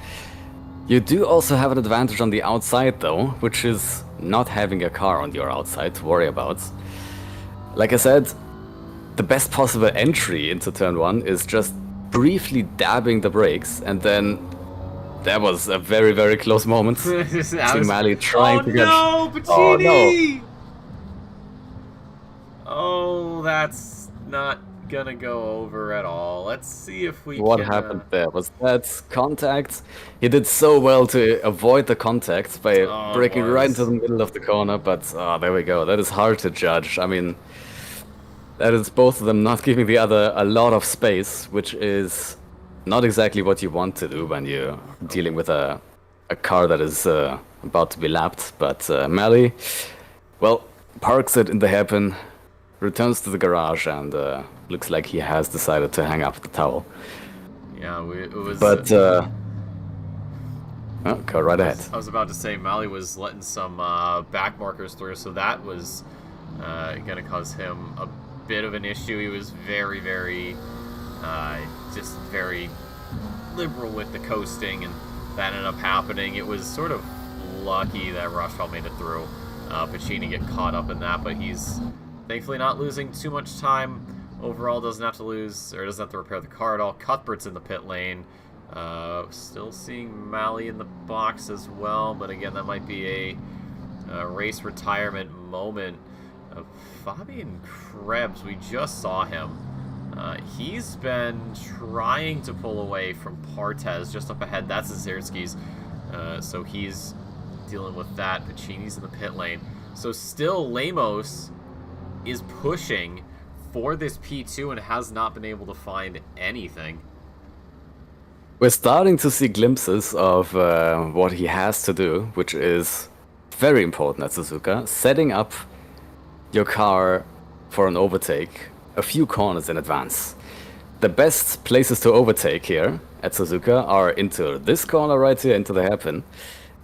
You do also have an advantage on the outside though, which is not having a car on your outside to worry about. Like I said, the best possible entry into turn 1 is just briefly dabbing the brakes, and then that was a very, very close moment. Mali trying to get... Oh no, Pacini! Oh, that's not gonna go over at all. Let's see if we What happened there? Was that contact? He did so well to avoid the contact by braking right into the middle of the corner, but there we go. That is hard to judge. I mean, that is both of them not giving the other a lot of space, which is not exactly what you want to do when you're dealing with a car that is about to be lapped. But Mali, well, parks it in the hairpin, returns to the garage, and looks like he has decided to hang up the towel. Yeah, it was... But, go right ahead. I was about to say, Mali was letting some back markers through, so that was going to cause him a bit of an issue. He was very, very, just very liberal with the coasting, and that ended up happening. It was sort of lucky that Rochefort made it through. Pacini get caught up in that, but he's thankfully not losing too much time. Overall, doesn't have to lose, or doesn't have to repair the car at all. Cuthbert's in the pit lane. Still seeing Mali in the box as well, but again, that might be a race retirement moment. Fabian Krebs, we just saw him. He's been trying to pull away from Partez just up ahead. That's Zerski's. So he's dealing with that. Pacini's in the pit lane. So still Lemos is pushing for this P2 and has not been able to find anything. We're starting to see glimpses of what he has to do, which is very important at Suzuka. Setting up your car for an overtake a few corners in advance. The best places to overtake here at Suzuka are into this corner right here, into the hairpin,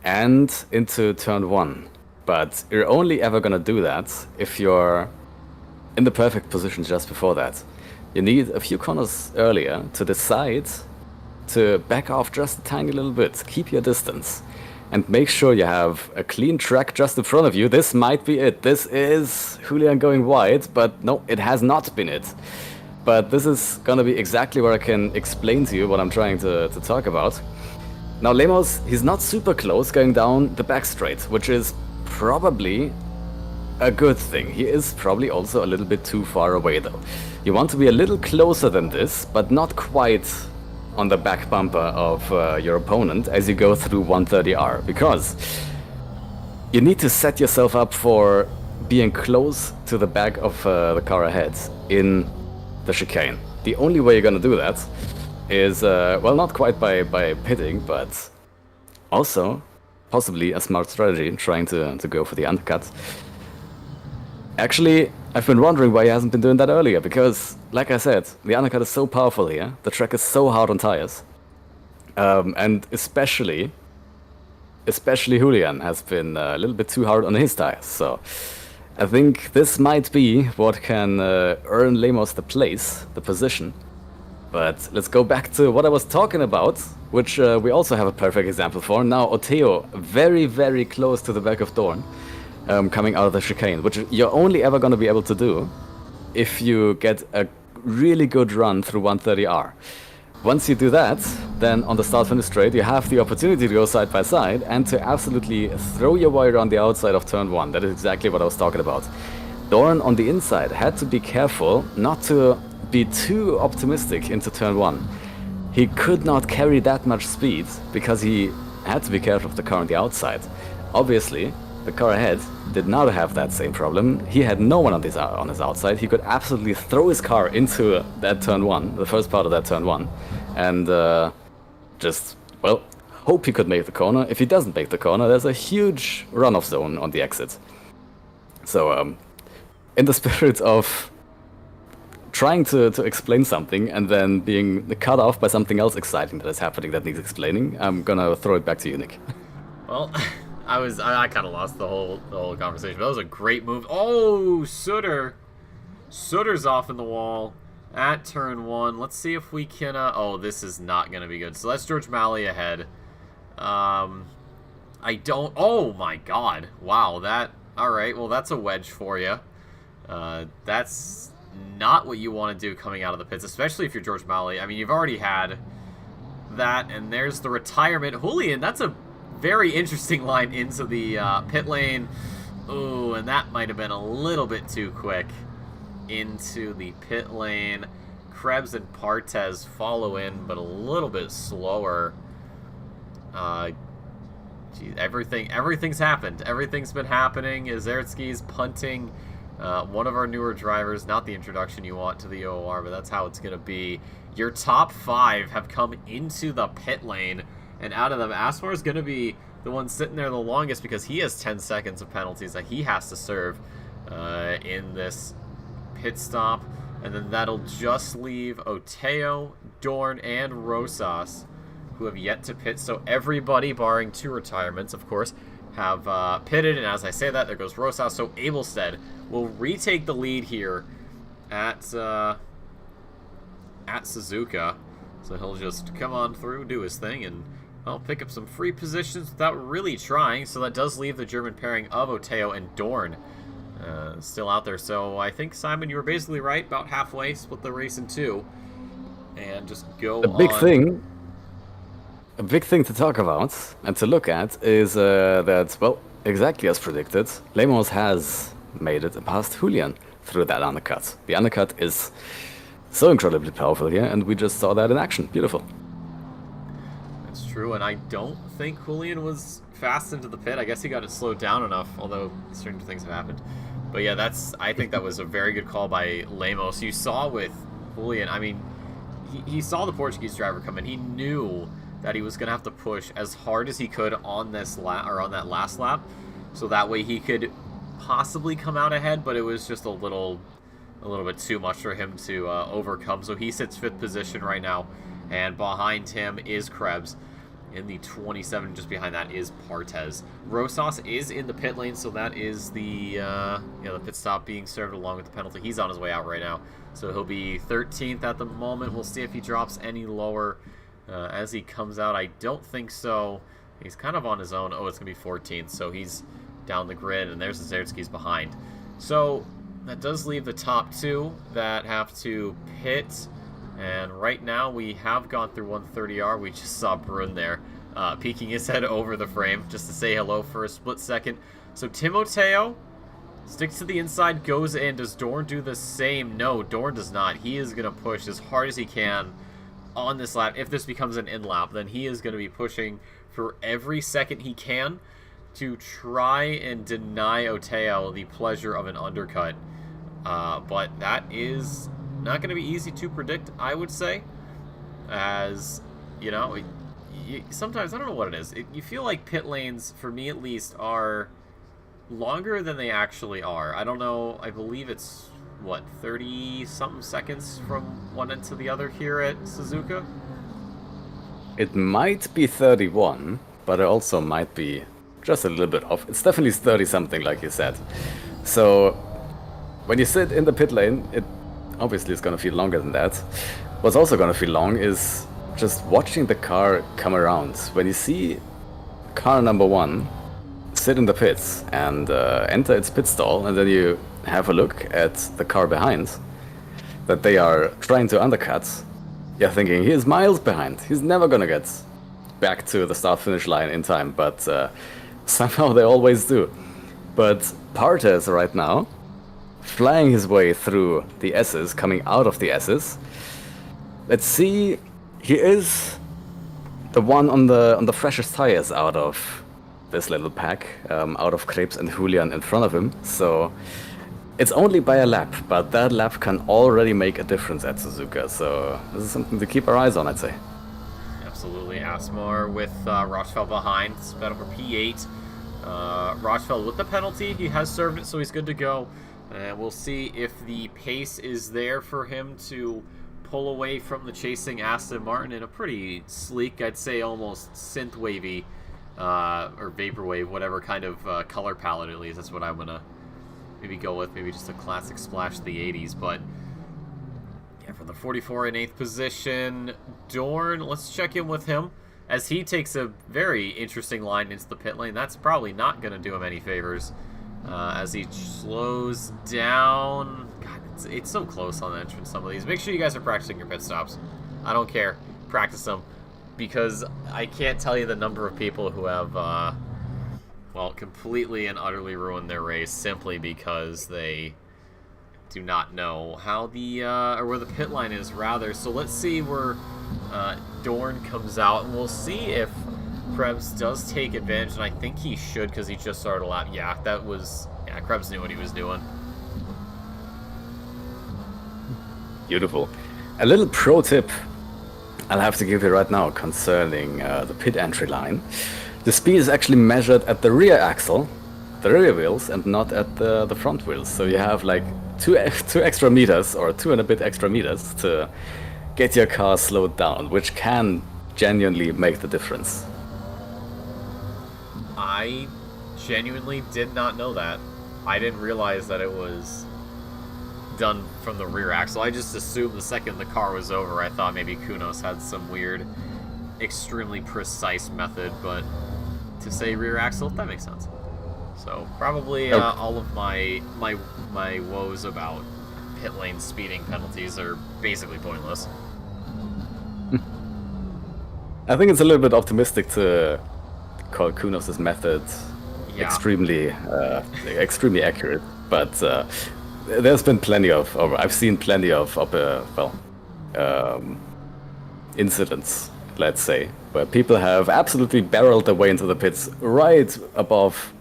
and into turn 1. But you're only ever gonna do that if you're in the perfect position just before that. You need a few corners earlier to decide to back off just a tiny little bit, keep your distance, and make sure you have a clean track just in front of you. This might be it. This is Julian going wide, but no, it has not been it. But this is gonna be exactly where I can explain to you what I'm trying to talk about. Now Lemos, he's not super close going down the back straight, which is probably a good thing. He is probably also a little bit too far away though. You want to be a little closer than this, but not quite on the back bumper of your opponent as you go through 130R, because you need to set yourself up for being close to the back of the car ahead in the chicane. The only way you're gonna do that is, well, not quite by pitting, but also possibly a smart strategy, trying to go for the undercut. Actually, I've been wondering why he hasn't been doing that earlier, because, like I said, the undercut is so powerful here, the track is so hard on tires, and especially Julian has been a little bit too hard on his tires, so I think this might be what can earn Lemos the place, the position. But let's go back to what I was talking about, which we also have a perfect example for. Now Oteo, very, very close to the back of Dorn, coming out of the chicane, which you're only ever going to be able to do if you get a really good run through 130R. Once you do that, then on the start-finish straight, you have the opportunity to go side by side and to absolutely throw your wire on the outside of turn 1. That is exactly what I was talking about. Dorn on the inside had to be careful not to be too optimistic into turn 1. He could not carry that much speed because he had to be careful of the car on the outside. Obviously, the car ahead did not have that same problem. He had no one on his outside. He could absolutely throw his car into that turn 1, the first part of that turn 1, and just, well, hope he could make the corner. If he doesn't make the corner, there's a huge runoff zone on the exit. So, in the spirit of trying to explain something and then being cut off by something else exciting that is happening that needs explaining, I'm gonna throw it back to you, Nick. Well, I kind of lost the whole conversation. That was a great move. Oh, Sooter's off in the wall at turn 1. Let's see if we can. Oh, this is not gonna be good. So that's George Malley ahead. I don't. Oh my God! Wow. That. All right. Well, that's a wedge for you. That's not what you want to do coming out of the pits, especially if you're George Malley. I mean, you've already had that, and there's the retirement. Julian, that's a very interesting line into the pit lane. Ooh, and that might have been a little bit too quick into the pit lane. Krebs and Partez follow in, but a little bit slower. Geez, everything's happened. Everything's been happening. Izertsky's punting. One of our newer drivers, not the introduction you want to the OOR, but that's how it's going to be. Your top 5 have come into the pit lane, and out of them, Asmar is going to be the one sitting there the longest because he has 10 seconds of penalties that he has to serve in this pit stop. And then that'll just leave Oteo, Dorn, and Rosas, who have yet to pit. So everybody, barring 2 retirements, of course, have pitted. And as I say that, there goes Rosas. So Abelstead will retake the lead here at Suzuka. So he'll just come on through, do his thing, and well, pick up some free positions without really trying. So that does leave the German pairing of Oteo and Dorn still out there. So I think, Simon, you were basically right. About halfway, split the race in 2, and just go A big thing to talk about and to look at is that, well, exactly as predicted, Lemos has made it past Julian through that undercut. The undercut is so incredibly powerful here, and we just saw that in action. Beautiful. That's true, and I don't think Julian was fast into the pit. I guess he got it slowed down enough, although certain things have happened. But yeah, I think that was a very good call by Lemos. You saw with Julian, I mean, he saw the Portuguese driver come in. He knew that he was going to have to push as hard as he could on this on that last lap, so that way he could possibly come out ahead, but it was just a little bit too much for him to overcome. So he sits 5th position right now, and behind him is Krebs. In the 27, just behind that is Partez. Rosas is in the pit lane, so that is the the pit stop being served along with the penalty. He's on his way out right now, so he'll be 13th at the moment. We'll see if he drops any lower as he comes out. I don't think so. He's kind of on his own. Oh, it's going to be 14th, so he's down the grid, and there's the Zertskis behind. So that does leave the top two that have to pit. And right now we have gone through 130R. We just saw Brun there peeking his head over the frame just to say hello for a split second. So Timoteo sticks to the inside, goes in. Does Dorn do the same? No, Dorn does not. He is going to push as hard as he can on this lap. If this becomes an in-lap, then he is going to be pushing for every second he can to try and deny Oteo the pleasure of an undercut. But that is not going to be easy to predict, I would say, as, you know, sometimes, I don't know what it is, you feel like pit lanes, for me at least, are longer than they actually are. I don't know, I believe it's, what, 30-something seconds from one end to the other here at Suzuka? It might be 31, but it also might be just a little bit off. It's definitely 30-something, like you said. So, when you sit in the pit lane, it obviously it's going to feel longer than that. What's also going to feel long is just watching the car come around. When you see car number one sit in the pits and enter its pit stall, and then you have a look at the car behind that they are trying to undercut, you're thinking, he is miles behind. He's never going to get back to the start-finish line in time, but somehow they always do. But Partez right now, flying his way through the S's, coming out of the S's. Let's see, he is the one on the freshest tires out of this little pack, out of Krebs and Julian in front of him. So it's only by a lap, but that lap can already make a difference at Suzuka. So this is something to keep our eyes on, I'd say. Absolutely. Asmar with Rochfeld behind, sped up for P8. Rochfeld with the penalty, he has served it, so he's good to go. And we'll see if the pace is there for him to pull away from the chasing Aston Martin in a pretty sleek, I'd say almost synth-wavy, or vaporwave, whatever kind of color palette at least. That's what I'm going to maybe go with. Maybe just a classic splash of the 80s. But yeah, from the 44 in 8th position, Dorn, let's check in with him as he takes a very interesting line into the pit lane. That's probably not going to do him any favors. As he slows down. God, it's so close on the entrance, some of these. Make sure you guys are practicing your pit stops. I don't care. Practice them. Because I can't tell you the number of people who have, well, completely and utterly ruined their race simply because they do not know how the, or where the pit line is, rather. So let's see where Dorn comes out, and we'll see if Krebs does take advantage, and I think he should because he just started a lap. Yeah, Krebs knew what he was doing. Beautiful. A little pro tip I'll have to give you right now concerning the pit entry line. The speed is actually measured at the rear axle, the rear wheels, and not at the front wheels. So you have like two extra meters, or 2 and a bit extra meters, to get your car slowed down, which can genuinely make the difference. I genuinely did not know that. I didn't realize that it was done from the rear axle. I just assumed the second the car was over, I thought maybe Kunos had some weird, extremely precise method, but to say rear axle, that makes sense. So probably all of my woes about pit lane speeding penalties are basically pointless. I think it's a little bit optimistic to call Kunos' method extremely accurate, but there's been plenty of, or I've seen plenty of incidents, let's say, where people have absolutely barreled their way into the pits right above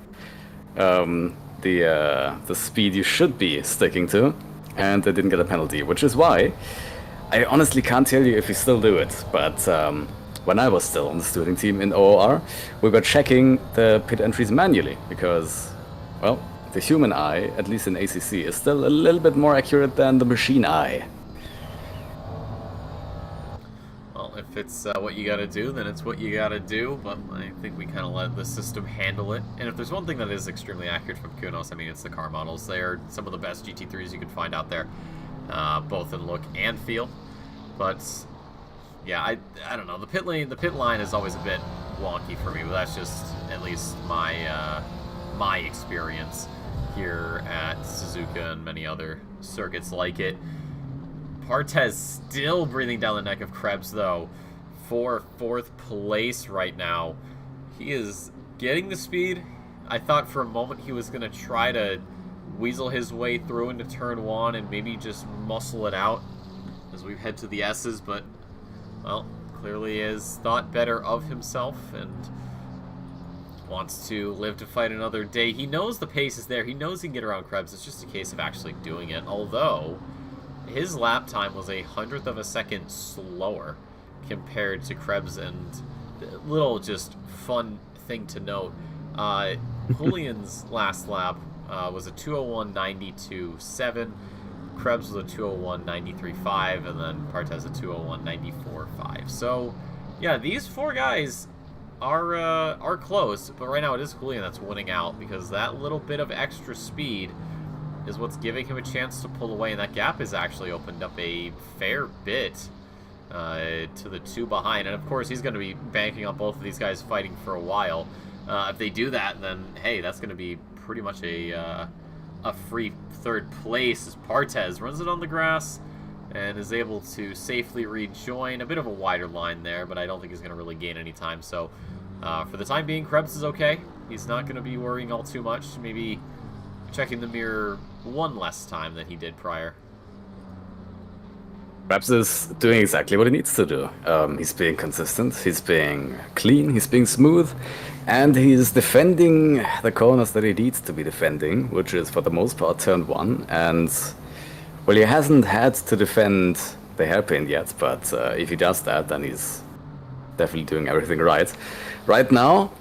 the speed you should be sticking to, and they didn't get a penalty, which is why I honestly can't tell you if we still do it, but when I was still on the student team in OOR, we were checking the pit entries manually because, well, the human eye, at least in ACC, is still a little bit more accurate than the machine eye. Well, if If it's what you gotta do, then it's what you gotta do, but I think we kind of let the system handle it. And if there's one thing that is extremely accurate from Kunos, I mean, it's the car models. They are some of the best GT3s you can find out there, both in look and feel. But yeah, I don't know. The pit line is always a bit wonky for me, but that's just at least my my experience here at Suzuka and many other circuits like it. Partez still breathing down the neck of Krebs, though, for 4th place right now. He is getting the speed. I thought for a moment he was going to try to weasel his way through into turn 1 and maybe just muscle it out as we head to the S's, but, well, clearly has thought better of himself and wants to live to fight another day. He knows the pace is there. He knows he can get around Krebs. It's just a case of actually doing it, although his lap time was a 100th of a second slower compared to Krebs, and a little just fun thing to note, Julian's last lap was a 201.92.7, Krebs was a 201.93.5, and then Partez a 201.94.5. So, yeah, these 4 guys are close, but right now it is Julian that's winning out because that little bit of extra speed is what's giving him a chance to pull away, and that gap has actually opened up a fair bit to the 2 behind. And of course, he's going to be banking on both of these guys fighting for a while. If they do that, then hey, that's going to be pretty much a free 3rd place as Partez runs it on the grass and is able to safely rejoin. A bit of a wider line there, but I don't think he's going to really gain any time. So for the time being, Krebs is okay. He's not going to be worrying all too much. Maybe checking the mirror 1 less time than he did prior. Krebs is doing exactly what he needs to do. He's being consistent, he's being clean, he's being smooth, and he's defending the corners that he needs to be defending, which is for the most part turn 1. And well, he hasn't had to defend the hairpin yet, but if he does that, then he's definitely doing everything right. Right now,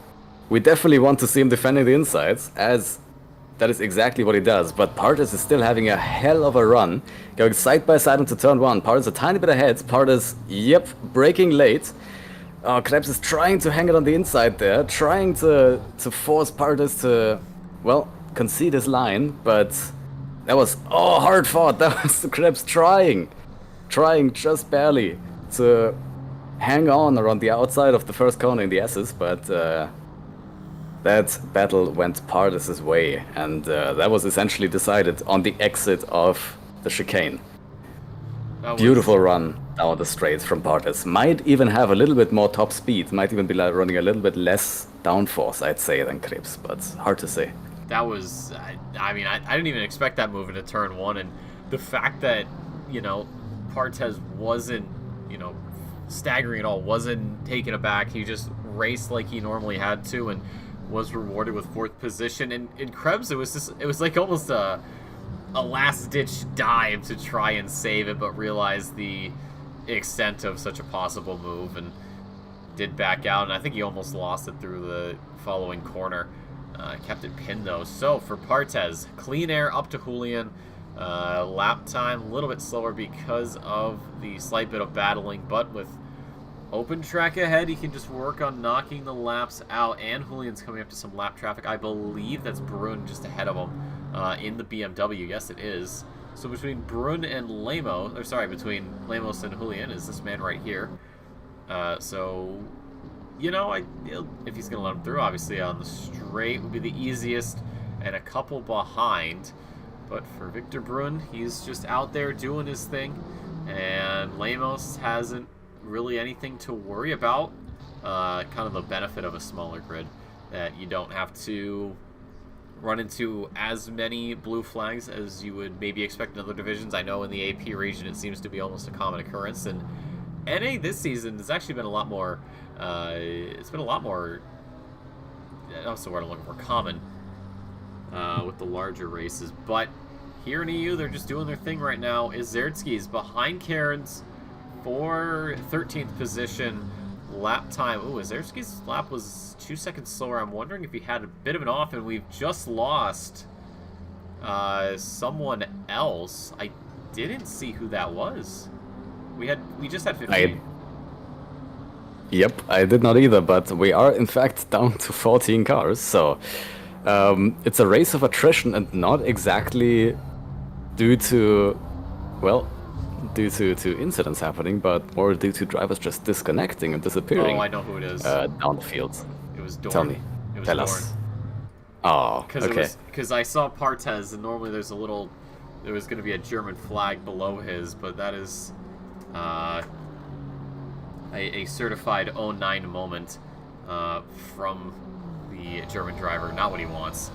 we definitely want to see him defending the insides, as that is exactly what he does, but Partez is still having a hell of a run, going side by side into turn 1. Partez a tiny bit ahead. Partez, yep, braking late. Krebs is trying to hang it on the inside there, trying to force Partez to, well, concede his line, but that was, hard fought. That was Krebs trying just barely to hang on around the outside of the first corner in the S's, but that battle went Partez's way, and that was essentially decided on the exit of the chicane. Beautiful run down the straight from Partez. Might even have a little bit more top speed, might even be running a little bit less downforce, I'd say, than Krebs, but hard to say. That was, I mean, I didn't even expect that move into turn 1, and the fact that, you know, Partez wasn't, you know, staggering at all, wasn't taken aback, he just raced like he normally had to, and was rewarded with 4th position. And in Krebs, it was like almost a last-ditch dive to try and save it, but realized the extent of such a possible move and did back out, and I think he almost lost it through the following corner. Kept it pinned though. So for Partez, clean air up to Julian. Lap time a little bit slower because of the slight bit of battling, but with open track ahead, he can just work on knocking the laps out, and Julian's coming up to some lap traffic. I believe that's Brun just ahead of him in the BMW. Yes, it is. So between Brun and Lemos, or sorry, between Lemos and Julian is this man right here. So, you know, if he's going to let him through, obviously on the straight would be the easiest, and a couple behind. But for Victor Brun, he's just out there doing his thing, and Lemos hasn't really anything to worry about. Kind of the benefit of a smaller grid, that you don't have to run into as many blue flags as you would maybe expect in other divisions. I know in the AP region it seems to be almost a common occurrence, and NA this season has actually been a lot more, it's been a lot more, that's the word I'm looking for, common with the larger races. But here in EU, they're just doing their thing right now. Izertsky's behind Karen's for 13th position. Lap time. Ooh, Izertsky's lap was 2 seconds slower. I'm wondering if he had a bit of an off, and we've just lost someone else. I didn't see who that was. We just had 15. Yep, I did not either, but we are in fact down to 14 cars, so it's a race of attrition and not exactly due to, well, due to incidents happening, but more due to drivers just disconnecting and disappearing. Oh, I know who it is. Down the field. It was Dorn. Tell me. It was Tell Dorn. us. Oh, okay. Because I saw Partez, and normally there was going to be a German flag below his, but that is a certified 09 moment from the German driver. Not what he wants,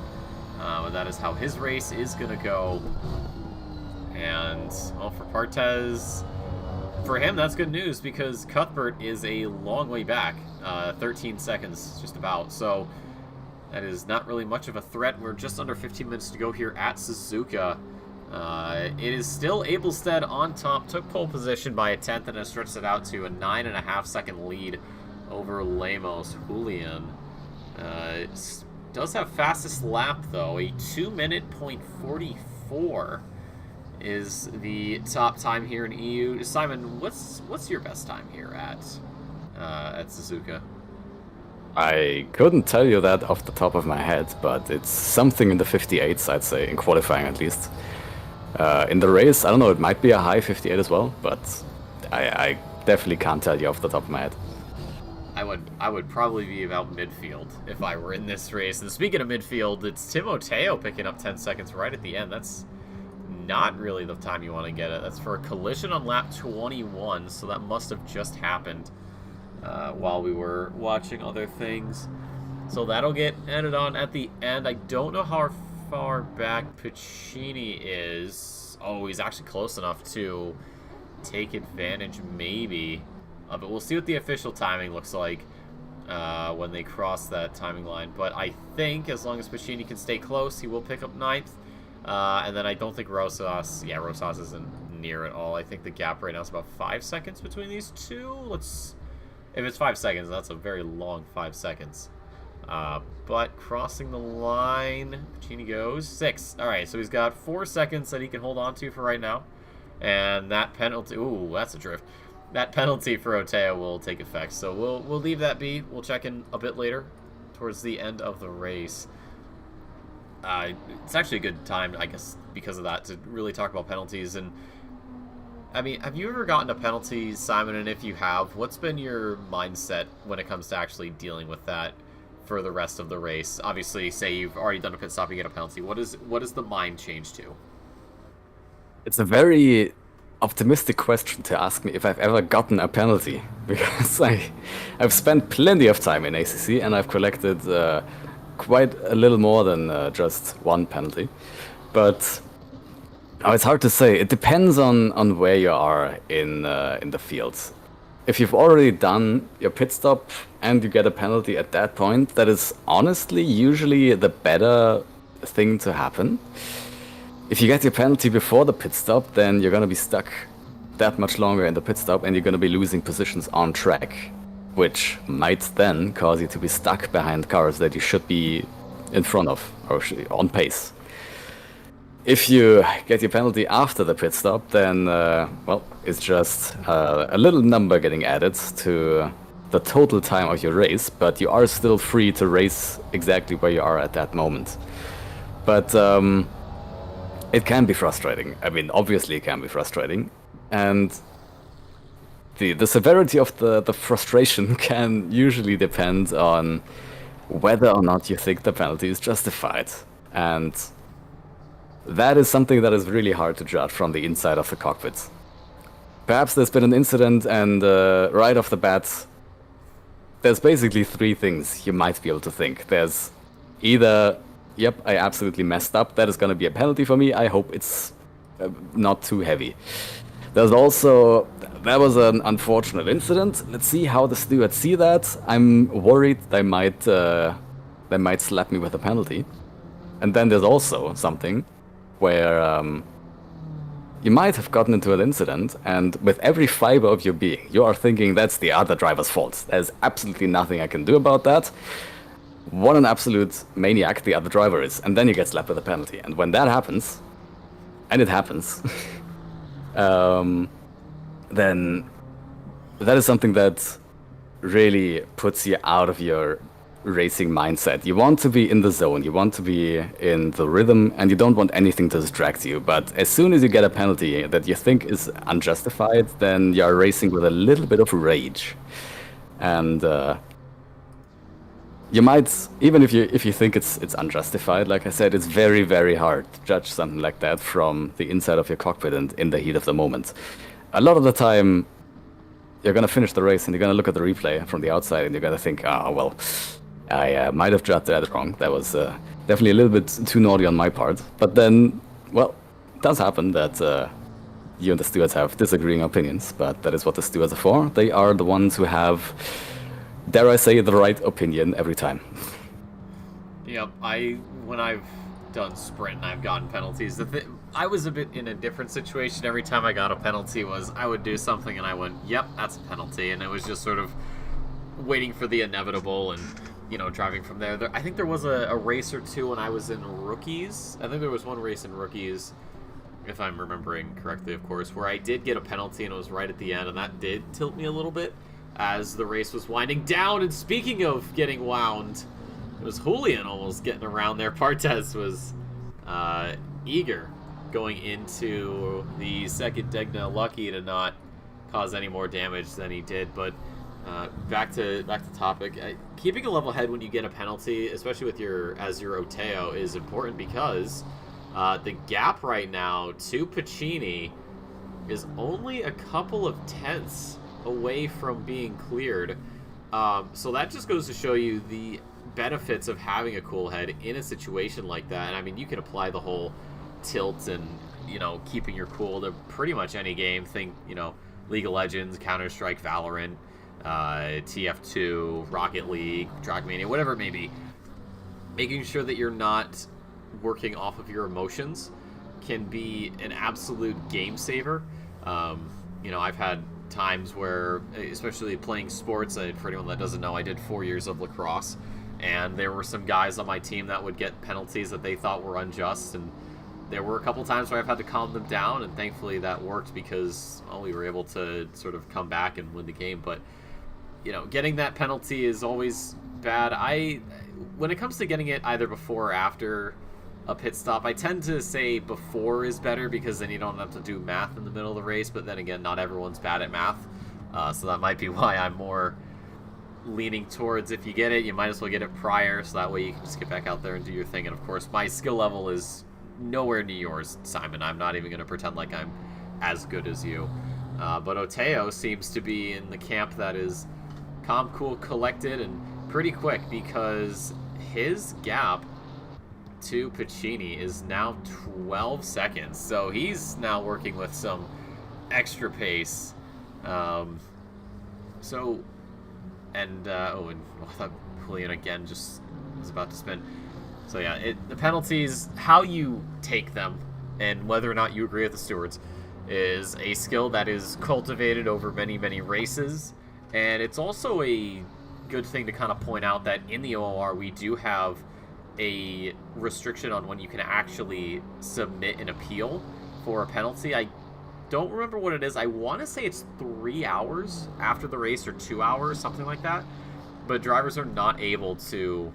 but that is how his race is going to go. And, well, for Partez, for him, that's good news because Cuthbert is a long way back, 13 seconds, just about. So that is not really much of a threat. We're just under 15 minutes to go here at Suzuka. It is still Abelstead on top, took pole position by a tenth and has stretched it out to a 9.5 second lead over Lemos. Julian does have fastest lap though, a 2-minute .44 is the top time here in EU. Simon, what's your best time here at Suzuka? I couldn't tell you that off the top of my head, but it's something in the 58s, I'd say, in qualifying at least. In the race, I don't know, it might be a high 58 as well, but I definitely can't tell you off the top of my head. I would probably be about midfield if I were in this race. And speaking of midfield, it's Timoteo picking up 10 seconds right at the end. That's not really the time you want to get it. That's for a collision on lap 21, so that must have just happened while we were watching other things. So that'll get added on at the end. I don't know how far back Piccini is. Oh, he's actually close enough to take advantage, maybe. But we'll see what the official timing looks like when they cross that timing line. But I think as long as Piccini can stay close, he will pick up 9th. And then I don't think Rosas... Yeah, Rosas isn't near at all. I think the gap right now is about 5 seconds between these two. If it's 5 seconds, that's a very long 5 seconds. But crossing the line, Piccini goes 6. All right, so he's got 4 seconds that he can hold on to for right now. And that penalty... Ooh, that's a drift. That penalty for Oteo will take effect. So we'll leave that be. We'll check in a bit later towards the end of the race. It's actually a good time, I guess, because of that, to really talk about penalties. And I mean, have you ever gotten a penalty, Simon? And if you have, what's been your mindset when it comes to actually dealing with that for the rest of the race? Obviously, say you've already done a pit stop, you get a penalty. What is the mind change to? It's a very optimistic question to ask me if I've ever gotten a penalty, because I've spent plenty of time in ACC and I've collected quite a little more than just one penalty. But it's hard to say. It depends on where you are in the field. If you've already done your pit stop and you get a penalty at that point, that is honestly usually the better thing to happen. If you get your penalty before the pit stop, then you're going to be stuck that much longer in the pit stop and you're going to be losing positions on track, which might then cause you to be stuck behind cars that you should be in front of or on pace. If you get your penalty after the pit stop, then, well, it's just a little number getting added to the total time of your race, but you are still free to race exactly where you are at that moment. But it can be frustrating. I mean, obviously it can be frustrating. And the severity of the frustration can usually depend on whether or not you think the penalty is justified. And that is something that is really hard to judge from the inside of the cockpit. Perhaps there's been an incident and right off the bat, there's basically 3 things you might be able to think. There's either, yep, I absolutely messed up, that is going to be a penalty for me, I hope it's not too heavy. There's also, that was an unfortunate incident, let's see how the stewards see that. I'm worried they might slap me with a penalty. And then there's also something where you might have gotten into an incident, and with every fiber of your being, you are thinking that's the other driver's fault. There's absolutely nothing I can do about that. What an absolute maniac the other driver is. And then you get slapped with a penalty. And when that happens, and it happens, then that is something that really puts you out of your racing mindset. You want to be in the zone, you want to be in the rhythm, and you don't want anything to distract you. But as soon as you get a penalty that you think is unjustified, then you're racing with a little bit of rage. And you might, even if you think it's unjustified, like I said, it's very, very hard to judge something like that from the inside of your cockpit and in the heat of the moment. A lot of the time, you're gonna finish the race and you're gonna look at the replay from the outside and you're gonna think, oh well, I might have judged that wrong. That was definitely a little bit too naughty on my part. But then, well, it does happen that you and the stewards have disagreeing opinions, but that is what the stewards are for. They are the ones who have, dare I say, the right opinion every time. Yep, when I've done sprint and I've gotten penalties, I was a bit in a different situation. Every time I got a penalty was I would do something and I went, yep, that's a penalty, and it was just sort of waiting for the inevitable and driving from there. I think there was a race or two when I was in rookies. I think there was one race in rookies, if I'm remembering correctly, of course, where I did get a penalty and it was right at the end, and that did tilt me a little bit as the race was winding down. And speaking of getting wound, it was Julian almost getting around there. Partez was eager going into the second Degna, lucky to not cause any more damage than he did. But back to topic. Keeping a level head when you get a penalty, especially with your Oteo, is important because the gap right now to Pacini is only a couple of tenths away from being cleared. So that just goes to show you the benefits of having a cool head in a situation like that. And I mean, you can apply the whole tilt and keeping your cool to pretty much any game. Think League of Legends, Counter-Strike, Valorant, TF2, Rocket League, Trackmania, whatever it may be. Making sure that you're not working off of your emotions can be an absolute game saver. I've had times where, especially playing sports, for anyone that doesn't know, I did 4 years of lacrosse, and there were some guys on my team that would get penalties that they thought were unjust, and there were a couple times where I've had to calm them down, and thankfully that worked because we were able to sort of come back and win the game. But getting that penalty is always bad. When it comes to getting it either before or after a pit stop, I tend to say before is better because then you don't have to do math in the middle of the race. But then again, not everyone's bad at math, so that might be why I'm more leaning towards, if you get it, you might as well get it prior, so that way you can just get back out there and do your thing. And of course, my skill level is nowhere near yours, Simon. I'm not even going to pretend like I'm as good as you. But Oteo seems to be in the camp that is calm, cool, collected, and pretty quick, because his gap to Pacini is now 12 seconds. So he's now working with some extra pace. And Julian again just was about to spin. So yeah, the penalties, how you take them, and whether or not you agree with the stewards, is a skill that is cultivated over many, many races. And it's also a good thing to kind of point out that in the OOR we do have a restriction on when you can actually submit an appeal for a penalty. I don't remember what it is. I want to say it's 3 hours after the race, or 2 hours, something like that. But drivers are not able to,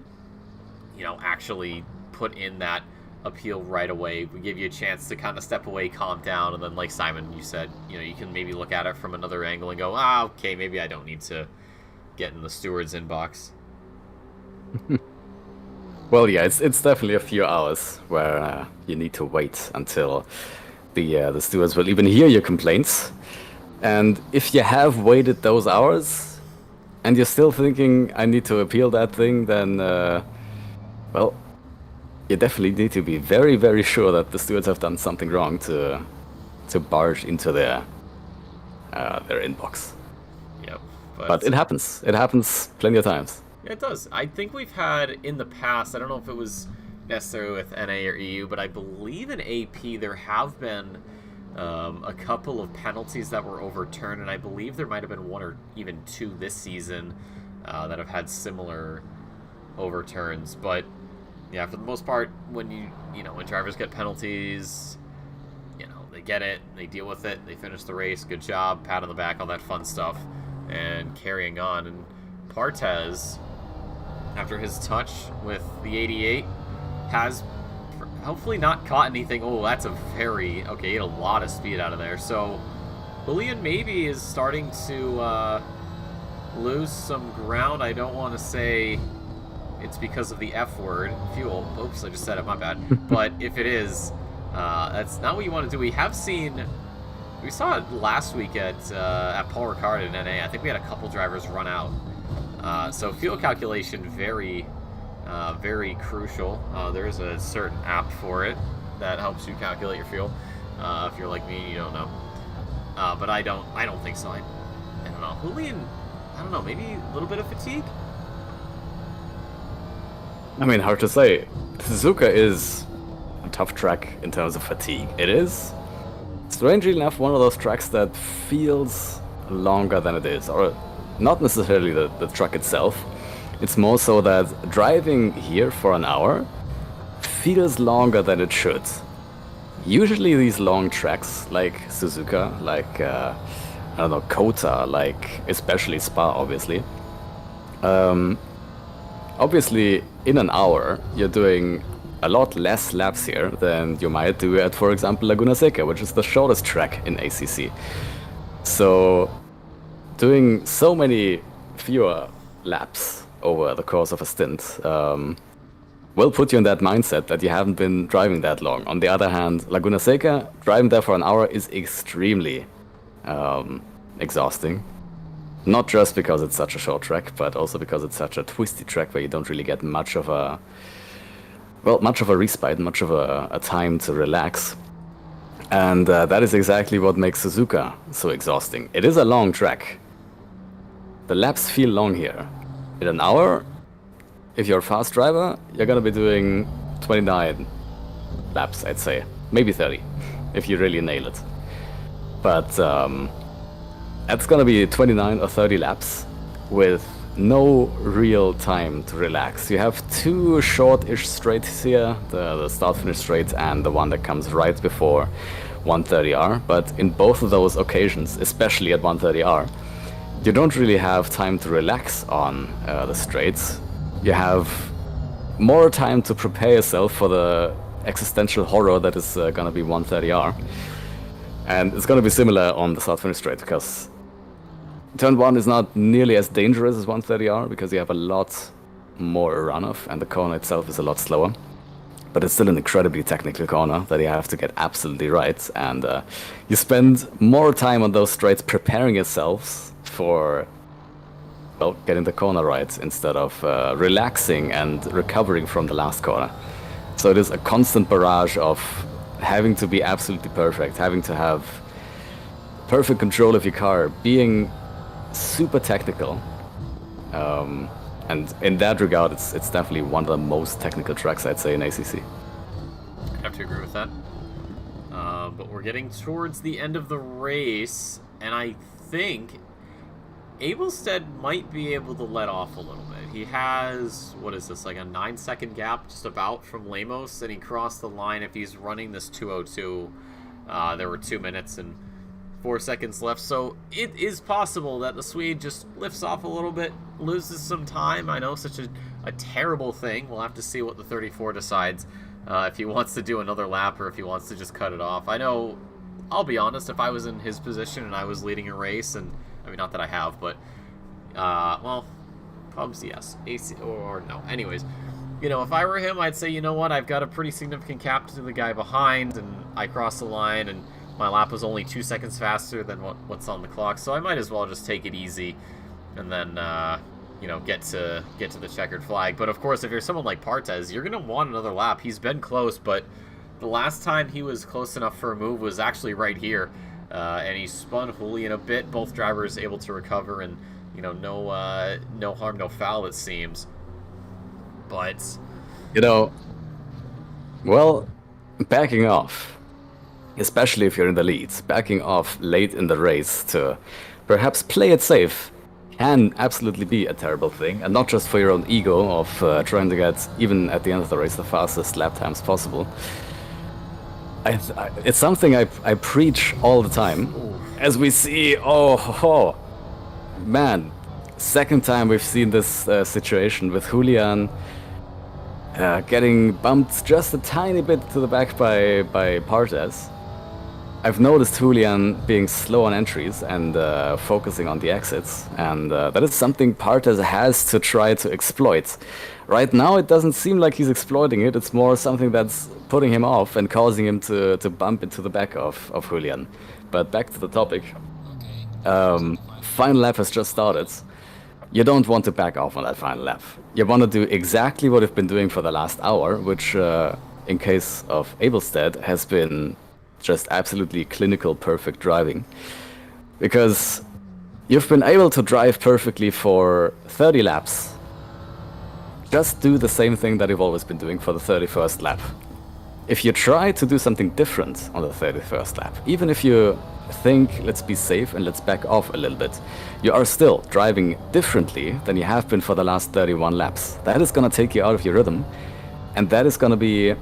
actually put in that appeal right away. We give you a chance to kind of step away, calm down, and then, like Simon, you said, you can maybe look at it from another angle and go, okay, maybe I don't need to get in the steward's inbox. Well, yeah, it's definitely a few hours where you need to wait until the stewards will even hear your complaints. And if you have waited those hours and you're still thinking, I need to appeal that thing, then, well, you definitely need to be very, very sure that the stewards have done something wrong to barge into their inbox. Yep. But it happens. It happens plenty of times. Yeah, it does. I think we've had in the past, I don't know if it was necessarily with NA or EU, but I believe in AP there have been a couple of penalties that were overturned, and I believe there might have been one or even two this season that have had similar overturns. But yeah, for the most part, when when drivers get penalties, they get it, they deal with it, they finish the race, good job, pat on the back, all that fun stuff. and carrying on. And Partez, after his touch with the 88, has hopefully not caught anything. Oh, that's a very... Okay, he had a lot of speed out of there. So, Julian maybe is starting to lose some ground. I don't want to say it's because of the F word, fuel. Oops, I just said it, my bad. But if it is, that's not what you want to do. We have seen... We saw it last week at Paul Ricard in NA. I think we had a couple drivers run out. So fuel calculation, very crucial. There is a certain app for it that helps you calculate your fuel. If you're like me and you don't know. But I don't think so. I don't know. Julian, I don't know, maybe a little bit of fatigue? I mean, hard to say. Suzuka is a tough track in terms of fatigue. It is, strangely enough, one of those tracks that feels longer than it is. Or not necessarily the track itself. It's more so that driving here for an hour feels longer than it should. Usually these long tracks, like Suzuka, like, I don't know, Kota, like especially Spa, obviously. Obviously, in an hour, you're doing a lot less laps here than you might do at, for example, Laguna Seca, which is the shortest track in ACC. So, doing so many fewer laps over the course of a stint will put you in that mindset that you haven't been driving that long. On the other hand, Laguna Seca, driving there for an hour is extremely exhausting. Not just because it's such a short track, but also because it's such a twisty track where you don't really get much of a respite, much of a time to relax. And that is exactly what makes Suzuka so exhausting. It is a long track. The laps feel long here. In an hour, if you're a fast driver, you're gonna be doing 29 laps, I'd say. Maybe 30, if you really nail it. But that's gonna be 29 or 30 laps with no real time to relax. You have two short-ish straights here, the start-finish straight and the one that comes right before 130R. But in both of those occasions, especially at 130R, you don't really have time to relax on the straights. You have more time to prepare yourself for the existential horror that is gonna be 130R. And it's gonna be similar on the start-finish straight, because Turn 1 is not nearly as dangerous as 130R, because you have a lot more runoff, and the corner itself is a lot slower. But it's still an incredibly technical corner that you have to get absolutely right, and you spend more time on those straights preparing yourselves for, well, getting the corner right, instead of relaxing and recovering from the last corner. So it is a constant barrage of having to be absolutely perfect, having to have perfect control of your car, being super technical, and in that regard, it's definitely one of the most technical tracks, I'd say, in ACC. I have to agree with that. But we're getting towards the end of the race, and I think Abelstead might be able to let off a little bit. He has, what is this, like a 9-second gap just about from Lemos, and he crossed the line. If he's running this 2:02, there were 2 minutes and 4 seconds left, so it is possible that the Swede just lifts off a little bit, loses some time. I know, such a terrible thing. We'll have to see what the 34 decides, if he wants to do another lap or if he wants to just cut it off. I know, I'll be honest, if I was in his position and I was leading a race, and I mean, not that I have, but well, probably yes, AC or no. Anyways, you know, if I were him, I'd say, you know what, I've got a pretty significant gap to the guy behind, and I crossed the line, and my lap was only 2 seconds faster than what's on the clock, so I might as well just take it easy, and then you know, get to the checkered flag. But of course, if you're someone like Partez, you're gonna want another lap. He's been close, but the last time he was close enough for a move was actually right here, and he spun Julian a bit. Both drivers able to recover, and you know, no harm, no foul, it seems. But you know, well, backing off, especially if you're in the lead, backing off late in the race to perhaps play it safe can absolutely be a terrible thing, and not just for your own ego of trying to get, even at the end of the race, the fastest lap times possible. It's something I preach all the time, as we see, man, second time we've seen this situation with Julian getting bumped just a tiny bit to the back by Partes. I've noticed Julian being slow on entries and focusing on the exits, and that is something Partes has to try to exploit. Right now it doesn't seem like he's exploiting it, it's more something that's putting him off and causing him to bump into the back of Julian. But back to the topic. Final lap has just started. You don't want to back off on that final lap. You want to do exactly what you've been doing for the last hour, which in case of Abelstead has been just absolutely clinical perfect driving. Because you've been able to drive perfectly for 30 laps. Just do the same thing that you've always been doing for the 31st lap. If you try to do something different on the 31st lap, even if you think let's be safe and let's back off a little bit, you are still driving differently than you have been for the last 31 laps. That is going to take you out of your rhythm, and that is going to be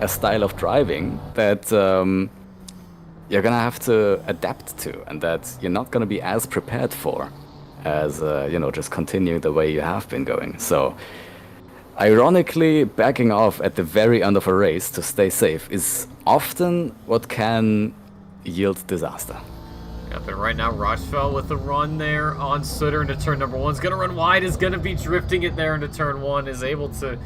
a style of driving that you're going to have to adapt to, and that you're not going to be as prepared for as just continuing the way you have been going. So ironically, backing off at the very end of a race to stay safe is often what can yield disaster. Yep, and right now Rochefeld with the run there on Sutter into turn number 1. Is going to run wide, is going to be drifting it there into turn 1, is able to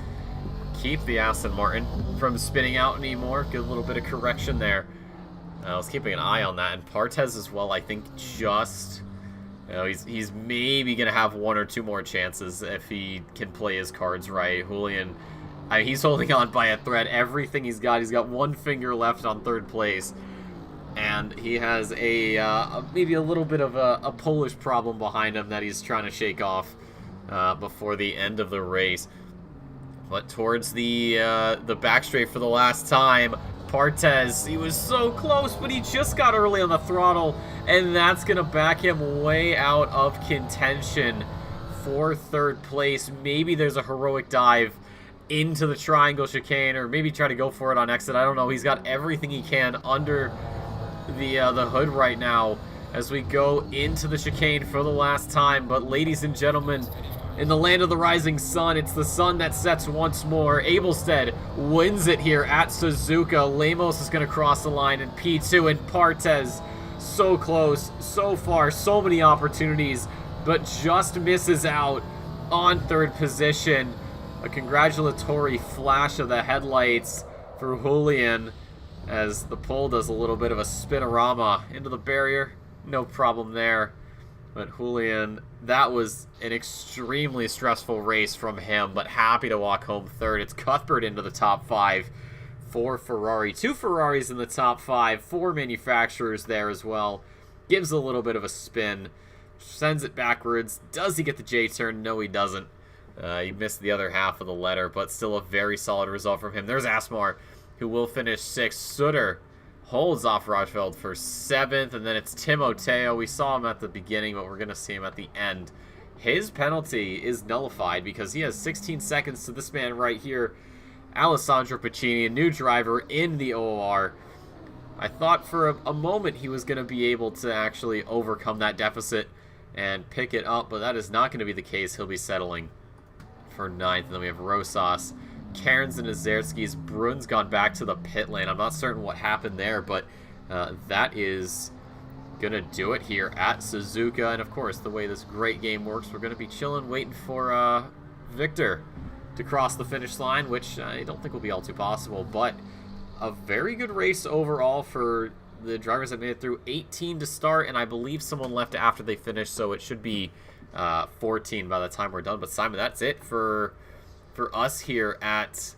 keep the Aston Martin from spinning out anymore. Good little bit of correction there. I was keeping an eye on that, and Partes as well, I think just... he's maybe going to have 1 or 2 more chances if he can play his cards right. Julian, he's holding on by a thread. Everything he's got 1 finger left on 3rd place. And he has maybe a little bit of a Polish problem behind him that he's trying to shake off before the end of the race. But towards the back straight for the last time, Partes, he was so close, but he just got early on the throttle, and that's going to back him way out of contention for 3rd place. Maybe there's a heroic dive into the triangle chicane, or maybe try to go for it on exit. I don't know. He's got everything he can under the hood right now as we go into the chicane for the last time. But ladies and gentlemen, in the land of the rising sun, it's the sun that sets once more. Abelstead wins it here at Suzuka. Lemos is going to cross the line in P2, and Partes so close, so far, so many opportunities, but just misses out on 3rd position. A congratulatory flash of the headlights for Julian as the pole does a little bit of a spinorama into the barrier. No problem there. But Julian, that was an extremely stressful race from him, but happy to walk home 3rd. It's Cuthbert into the top 5 for Ferrari. 2 Ferraris in the top 5, 4 manufacturers there as well. Gives a little bit of a spin, sends it backwards. Does he get the J turn? No, he doesn't. He missed the other half of the letter, but still a very solid result from him. There's Asmar, who will finish 6th. Sutter holds off Rochefeld for 7th, and then it's Timoteo. We saw him at the beginning, but we're going to see him at the end. His penalty is nullified because he has 16 seconds to this man right here, Alessandro Piccini, a new driver in the OOR. I thought for a moment he was going to be able to actually overcome that deficit and pick it up, but that is not going to be the case. He'll be settling for 9th, and then we have Rosas, Cairns and Azerskis. Brun's gone back to the pit lane. I'm not certain what happened there, but that is going to do it here at Suzuka. And of course, the way this great game works, we're going to be chilling, waiting for Victor to cross the finish line, which I don't think will be all too possible, but a very good race overall for the drivers that made it through. 18 to start, and I believe someone left after they finished, so it should be 14 by the time we're done. But Simon, that's it for us here at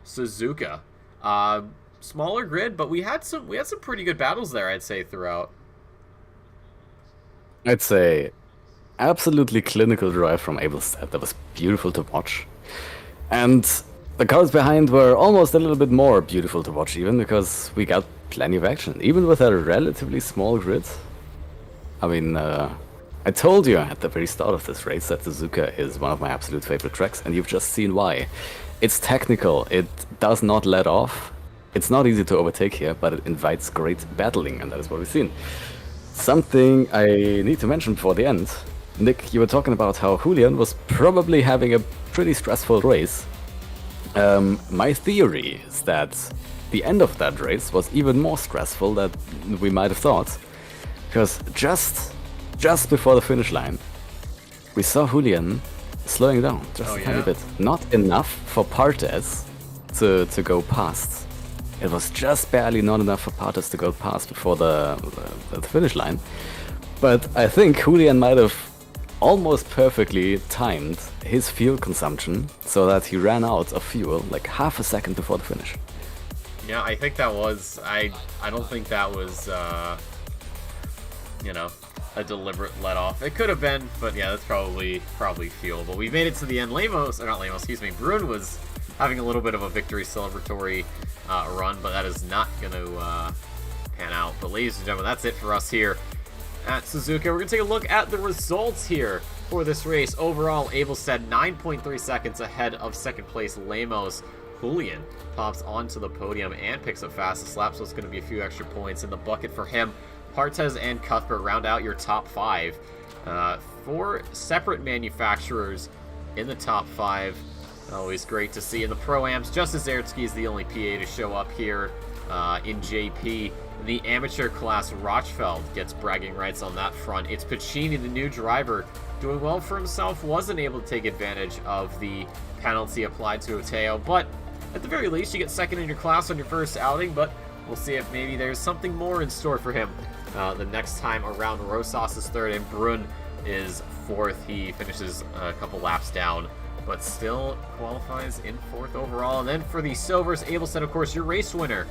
Suzuka. Smaller grid, but we had some pretty good battles there, I'd say, throughout. I'd say absolutely clinical drive from Abelstead. That was beautiful to watch. And the cars behind were almost a little bit more beautiful to watch, even because we got plenty of action, even with a relatively small grid. I mean, I told you at the very start of this race that Suzuka is one of my absolute favorite tracks, and you've just seen why. It's technical, it does not let off, it's not easy to overtake here, but it invites great battling, and that is what we've seen. Something I need to mention before the end, Nick, you were talking about how Julian was probably having a pretty stressful race. My theory is that the end of that race was even more stressful than we might have thought, because just before the finish line, we saw Julian slowing down just a tiny bit. Not enough for Partes to go past. It was just barely not enough for Partes to go past before the finish line. But I think Julian might have almost perfectly timed his fuel consumption so that he ran out of fuel like half a second before the finish. Yeah, I think that was... I don't think that was, a deliberate let-off. It could have been, but yeah, that's probably fuel. But we made it to the end. Brun was having a little bit of a victory celebratory run, but that is not going to pan out. But ladies and gentlemen, that's it for us here at Suzuka. We're going to take a look at the results here for this race. Overall, Abelstead 9.3 seconds ahead of second place Lemos. Julian pops onto the podium and picks up fastest lap, so it's going to be a few extra points in the bucket for him. Partes and Cuthbert round out your top 5. 4 separate manufacturers in the top 5. Always great to see. In the Pro-Ams, Justin Zaretzky is the only PA to show up here in JP. In the amateur class, Rochfeld gets bragging rights on that front. It's Pacini, the new driver, doing well for himself, wasn't able to take advantage of the penalty applied to Oteo, but at the very least, you get second in your class on your first outing, but we'll see if maybe there's something more in store for him the next time around. Rosas is third, and Brun is fourth. He finishes a couple laps down, but still qualifies in fourth overall. And then for the silvers, Abelstead, of course, your race winner.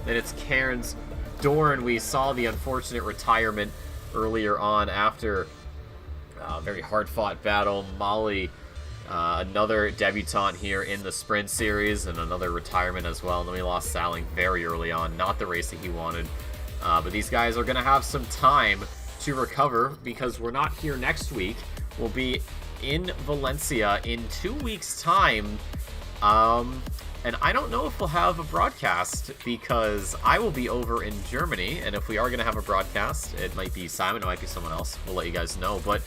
Then it's Cairns Dorn. We saw the unfortunate retirement earlier on after a very hard-fought battle. Molly, another debutant here in the Sprint Series, and another retirement as well. And then we lost Saling very early on, not the race that he wanted. But these guys are going to have some time to recover because we're not here next week. We'll be in Valencia in 2 weeks' time. And I don't know if we'll have a broadcast because I will be over in Germany. And if we are going to have a broadcast, it might be Simon, it might be someone else. We'll let you guys know. But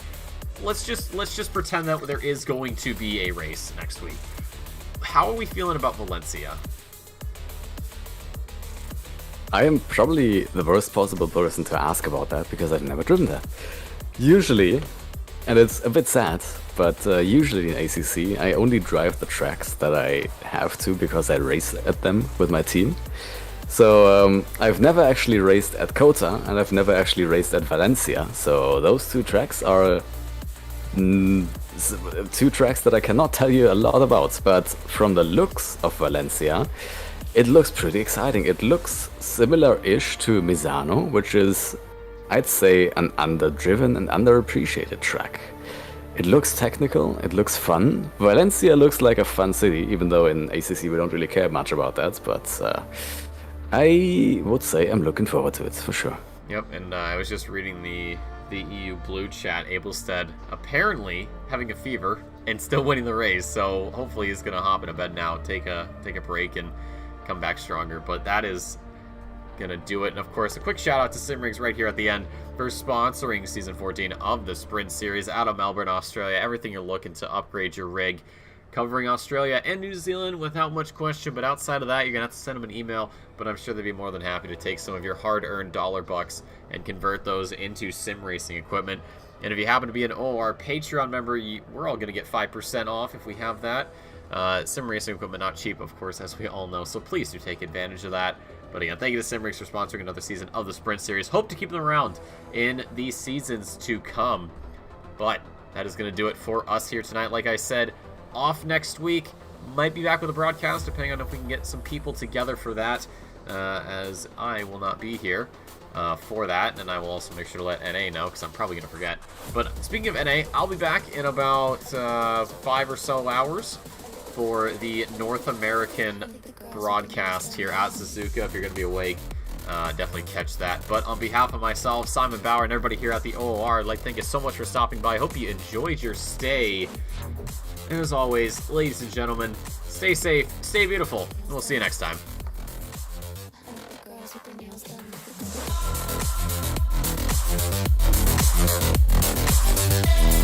let's just pretend that there is going to be a race next week. How are we feeling about Valencia? I am probably the worst possible person to ask about that because I've never driven there. Usually, and it's a bit sad, but usually in ACC I only drive the tracks that I have to because I race at them with my team. So I've never actually raced at Kota and I've never actually raced at Valencia. So those 2 tracks are 2 tracks that I cannot tell you a lot about. But from the looks of Valencia, it looks pretty exciting. It looks similar-ish to Misano, which is, I'd say, an underdriven and underappreciated track. It looks technical, it looks fun. Valencia looks like a fun city, even though in ACC we don't really care much about that, but I would say I'm looking forward to it, for sure. Yep, and I was just reading the EU Blue chat. Abelstead apparently having a fever and still winning the race, so hopefully he's going to hop in a bed now, take a break, and come back stronger. But that is gonna do it. And of course, a quick shout out to Simrigs right here at the end for sponsoring season 14 of the Sprint Series out of Melbourne, Australia. Everything you're looking to upgrade your rig, covering Australia and New Zealand without much question. But outside of that, you're gonna have to send them an email, but I'm sure they'd be more than happy to take some of your hard-earned dollar bucks and convert those into sim racing equipment. And if you happen to be an OR Patreon member, we're all gonna get 5% off if we have that. Sim racing equipment not cheap, of course, as we all know, so please do take advantage of that. But again, thank you to Simrigs for sponsoring another season of the Sprint Series. Hope to keep them around in the seasons to come. But that is going to do it for us here tonight. Like I said, off next week. Might be back with a broadcast, depending on if we can get some people together for that, as I will not be here for that. And I will also make sure to let NA know, because I'm probably going to forget. But speaking of NA, I'll be back in about 5 or so hours for the North American broadcast here at Suzuka. If you're going to be awake, definitely catch that. But on behalf of myself, Simon Bauer, and everybody here at the OOR, I'd like to thank you so much for stopping by. I hope you enjoyed your stay. And as always, ladies and gentlemen, stay safe, stay beautiful, and we'll see you next time. Yeah.